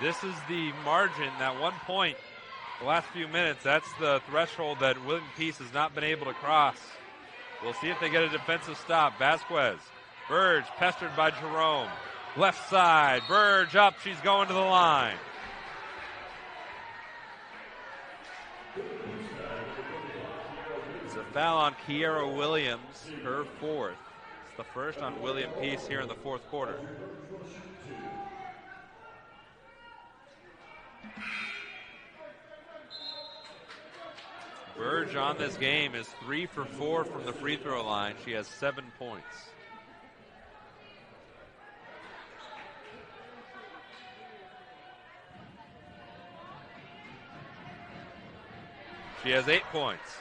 This is the margin, that 1 point, the last few minutes. That's the threshold that William Peace has not been able to cross. We'll see if they get a defensive stop. Vasquez, Burge pestered by Jerome. Left side, Burge up, she's going to the line. It's a foul on Kiera Williams, her 4th. It's the first on William Peace here in the 4th quarter. Burge on this game is 3 for 4 from the free throw line. She has 7 points. She has 8 points.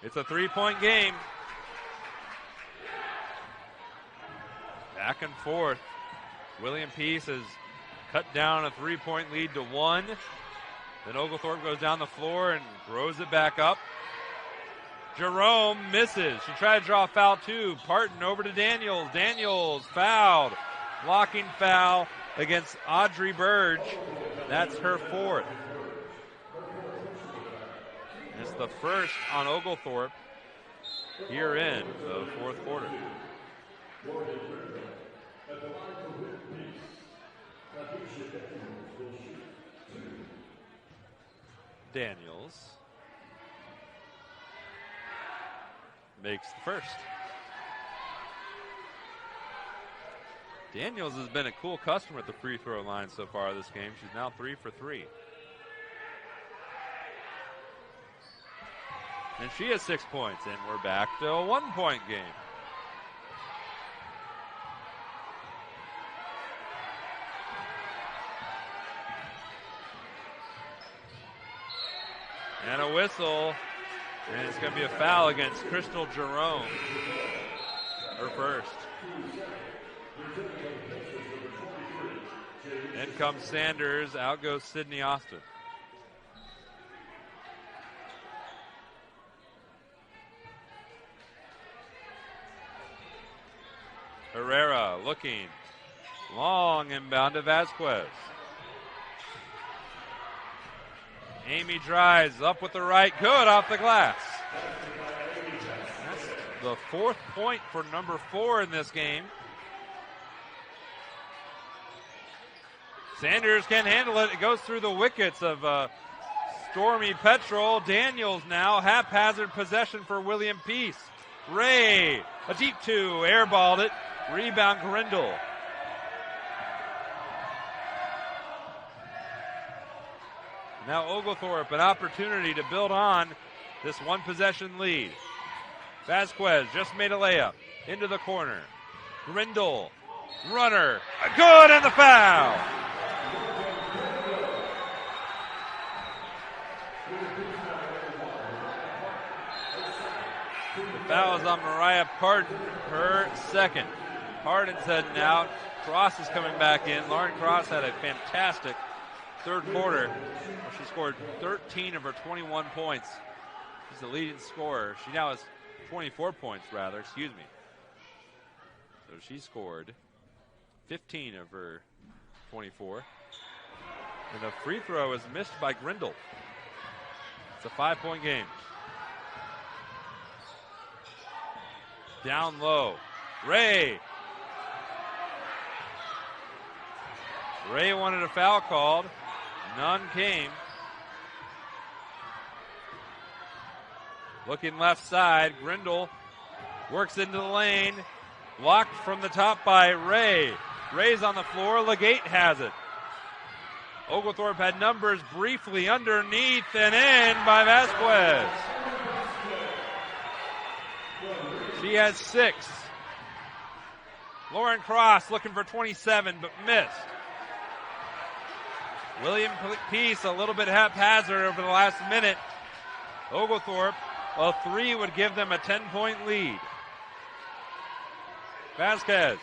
It's a 3-point game. Back and forth. William Peace has cut down a 3-point lead to 1. Then Oglethorpe goes down the floor and throws it back up. Jerome misses. She tried to draw a foul too. Parton over to Daniels. Daniels fouled. Blocking foul against Audrey Burge. That's her 4th. It's the first on Oglethorpe here in the 4th quarter. Daniels makes the first. Daniels has been a cool customer at the free throw line so far this game. She's now 3 for 3. And she has 6 points, and we're back to a 1-point game. And a whistle, and it's going to be a foul against Crystal Jerome, her first. In comes Sanders, out goes Sydney Austin. Herrera looking, long inbound to Vasquez. Amy drives up with the right, good off the glass. That's the 4th point for number 4 in this game. Sanders can't handle it. It goes through the wickets of Stormy Petrol. Daniels now haphazard possession for William Peace. Ray, a deep 2, airballed it. Rebound Grindle. Now Oglethorpe, an opportunity to build on this 1-possession lead. Vasquez just made a layup into the corner. Grindle, runner, good, and the foul. The foul is on Mariah Parton, her 2nd. Parton's heading out. Cross is coming back in. Lauren Cross had a fantastic 3rd quarter, where she scored 13 of her 21 points. She's the leading scorer. She now has 24 points, excuse me. So she scored 15 of her 24. And the free throw is missed by Grindle. It's a 5-point game. Down low. Ray wanted a foul called. None came. Looking left side. Grindle works into the lane. Blocked from the top by Ray. Ray's on the floor. Legate has it. Oglethorpe had numbers briefly underneath and in by Vasquez. She has 6. Lauren Cross looking for 27 but missed. William Peace a little bit haphazard over the last minute. Oglethorpe, a 3 would give them a 10-point lead. Vasquez.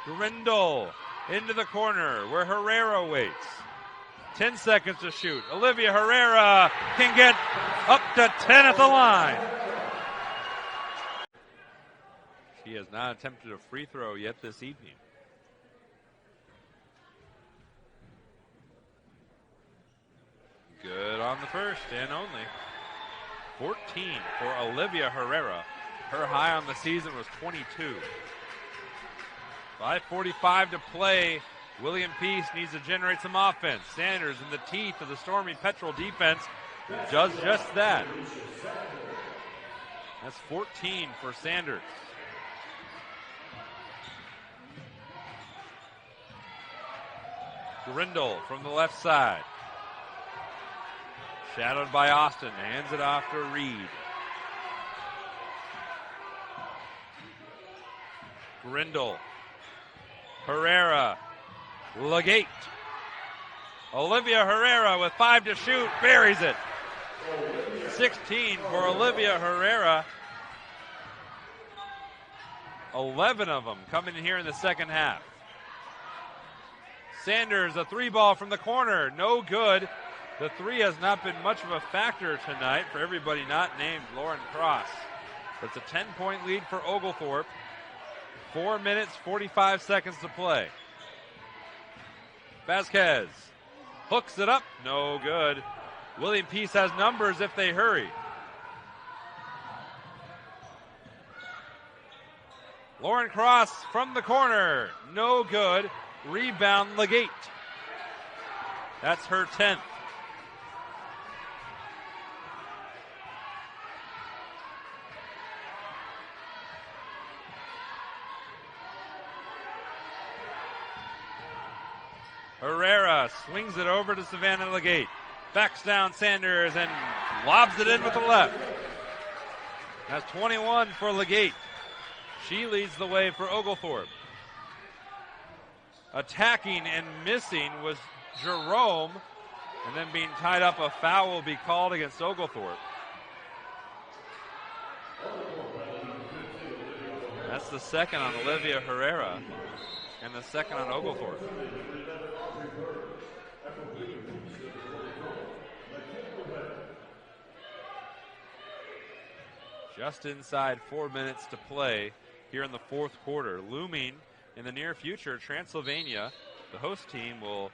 Grindle into the corner where Herrera waits. 10 seconds to shoot. Olivia Herrera can get up to 10 at the line. She has not attempted a free throw yet this evening. Good on the first and only. 14 for Olivia Herrera. Her high on the season was 22. 5:45 to play. William Peace needs to generate some offense. Sanders in the teeth of the Stormy Petrel defense does just that. That's 14 for Sanders. Grindle from the left side. Shadowed by Austin. Hands it off to Reed. Grindle. Herrera. Legate. Olivia Herrera with 5 to shoot. Buries it. 16 for Olivia Herrera. 11 of them coming in here in the second half. Sanders, a 3-ball from the corner. No good. The 3 has not been much of a factor tonight for everybody not named Lauren Cross. It's a 10-point lead for Oglethorpe. 4 minutes, 45 seconds to play. Vasquez hooks it up. No good. William Peace has numbers if they hurry. Lauren Cross from the corner. No good. Rebound Legate. That's her 10th. Herrera swings it over to Savannah Legate. Backs down Sanders and lobs it in with the left. That's 21 for Legate. She leads the way for Oglethorpe. Attacking and missing was Jerome, and then being tied up, a foul will be called against Oglethorpe. That's the second on Olivia Herrera and the second on Oglethorpe. Just inside 4 minutes to play here in the fourth quarter. Looming in the near future, Transylvania, the host team, will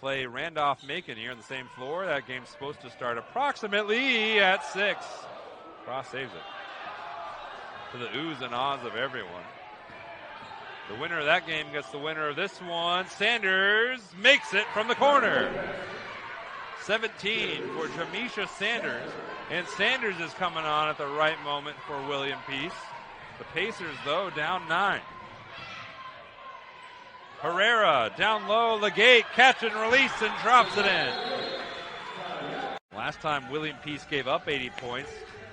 play Randolph-Macon here on the same floor. That game's supposed to start approximately at 6. Cross saves it. To the oohs and ahs of everyone. The winner of that game gets the winner of this one. Sanders makes it from the corner. 17 for Jamisha Sanders. And Sanders is coming on at the right moment for William Peace. The Pacers, though, down 9. Herrera down low. Legate catch and release and drops it in. Last time William Peace gave up 80 points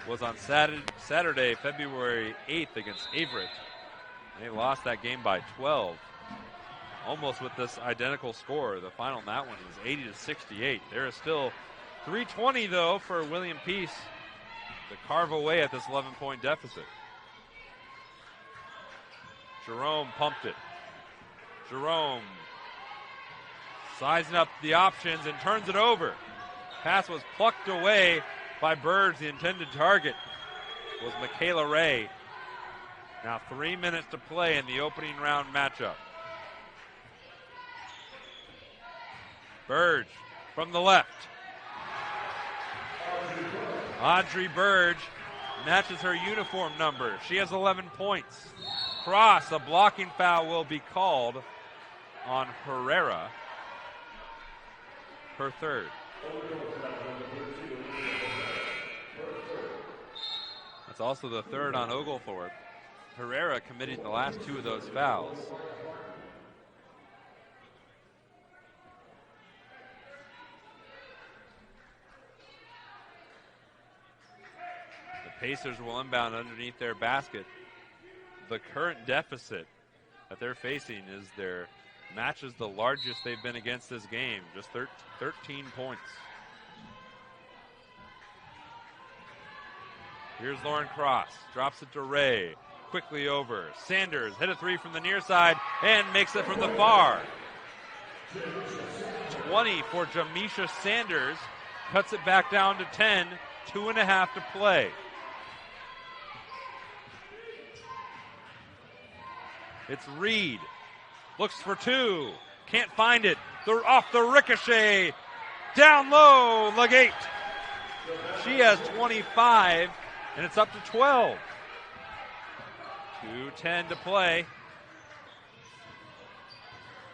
was on Saturday, February 8th against Averett. They lost that game by 12. Almost with this identical score. The final on that one was 80-68. There is still 3:20, though, for William Peace to carve away at this 11-point deficit. Jerome pumped it. Jerome sizing up the options and turns it over. Pass was plucked away by Birds. The intended target was Michaela Ray. Now 3 minutes to play in the opening round matchup. Burge from the left. Audrey Burge matches her uniform number. She has 11 points. Cross, a blocking foul will be called on Herrera. Her third. That's also the third on Oglethorpe. Herrera committing the last 2 of those fouls. The Pacers will inbound underneath their basket. The current deficit that they're facing is their matches the largest they've been against this game, just 13 points. Here's Lauren Cross, drops it to Ray. quickly over. Sanders hit a three from the near side and makes it from the far. 20 for Jamisha Sanders. Cuts it back down to 10. 2.5 to play. It's Reed. Looks for two. Can't find it. They're off the ricochet. Down low, Legate. She has 25, and it's up to 12. 2:10 to play.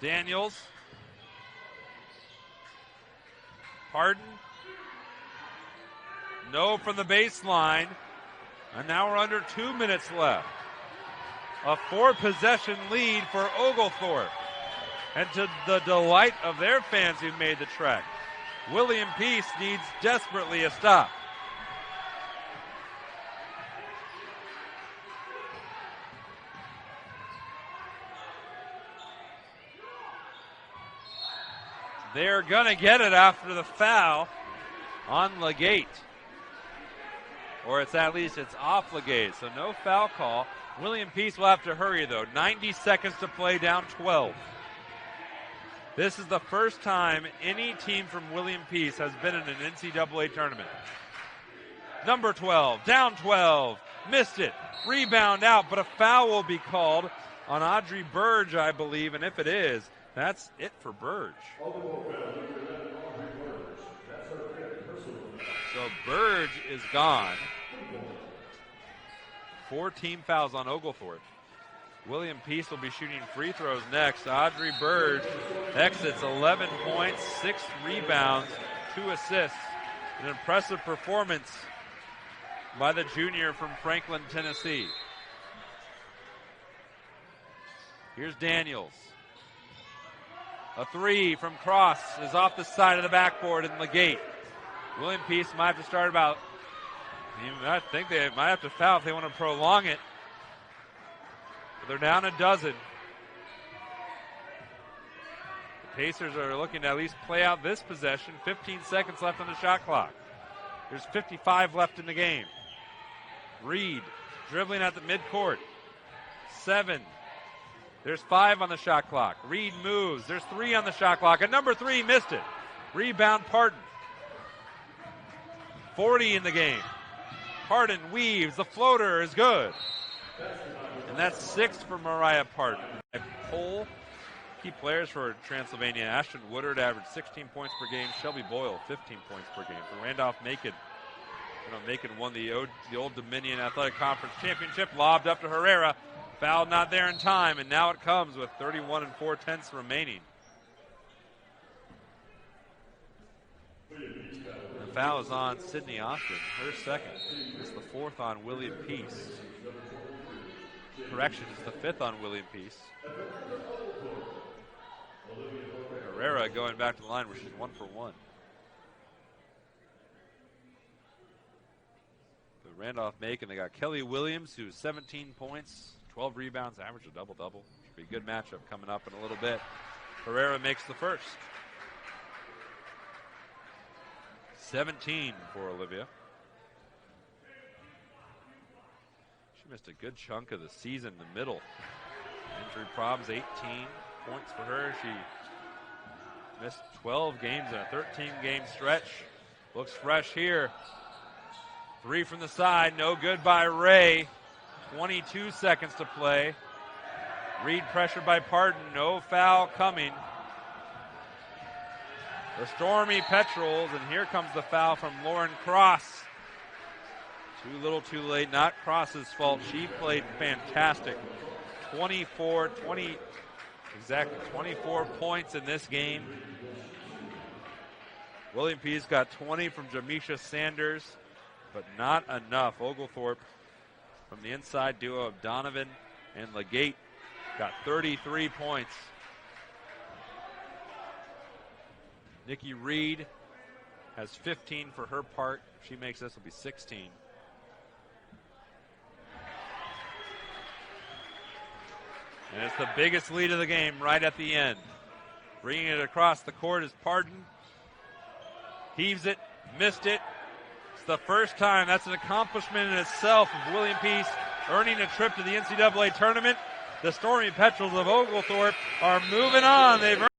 Daniels. Pardon. No from the baseline. And now we're under 2 minutes left. A 4-possession lead for Oglethorpe. And to the delight of their fans who made the trek, William Peace needs desperately a stop. They're going to get it after the foul on Legate. Or it's off Legate, so no foul call. William Peace will have to hurry, though. 90 seconds to play, down 12. This is the first time any team from William Peace has been in an NCAA tournament. Number 12, down 12, missed it. Rebound out, but a foul will be called on Audrey Burge, I believe, and if it is, that's it for Burge. So Burge is gone. 4 team fouls on Oglethorpe. William Peace will be shooting free throws next. Audrey Burge exits 11 points, 6 rebounds, 2 assists. An impressive performance by the junior from Franklin, Tennessee. Here's Daniels. A 3 from Cross is off the side of the backboard in Legate. William Peace might have to start I think they might have to foul if they want to prolong it. But they're down a dozen. The Pacers are looking to at least play out this possession. 15 seconds left on the shot clock. There's 55 left in the game. Reed dribbling at the midcourt. 7. There's 5 on the shot clock. Reed moves. There's 3 on the shot clock. And number 3 missed it. Rebound Parton. 40 in the game. Parton weaves. The floater is good. And that's 6 for Mariah Parton. Poll key players for Transylvania. Ashton Woodard averaged 16 points per game. Shelby Boyle, 15 points per game. For Randolph Macon, Macon won the Old Dominion Athletic Conference Championship. Lobbed up to Herrera. Foul not there in time, and now it comes with 31 4/10 remaining. The foul is on Sydney Austin, her second. It's the 4th on William Peace. Correction, it's the 5th on William Peace. Herrera going back to the line where she's 1 for 1. For Randolph-Macon, they got Kelly Williams, who's 17 points, 12 rebounds, average a double-double. Should be a good matchup coming up in a little bit. Herrera makes the first. 17 for Olivia. She missed a good chunk of the season in the middle. Injury problems, 18 points for her. She missed 12 games in a 13-game stretch. Looks fresh here. 3 from the side, no good by Ray. 22 seconds to play. Reed pressured by Parton, no foul coming. The Stormy Petrels, and here comes the foul from Lauren Cross. Too little, too late. Not Cross's fault. She played fantastic. 24 points in this game. William Peace got 20 from Jamisha Sanders, but not enough. Oglethorpe from the inside duo of Donovan and Legate got 33 points. Nikki Reed has 15 for her part. If she makes this, it'll be 16. And it's the biggest lead of the game right at the end. Bringing it across the court is Parton. Heaves it, missed it. It's the first time. That's an accomplishment in itself of William Peace earning a trip to the NCAA tournament. The Stormy Petrels of Oglethorpe are moving on. They've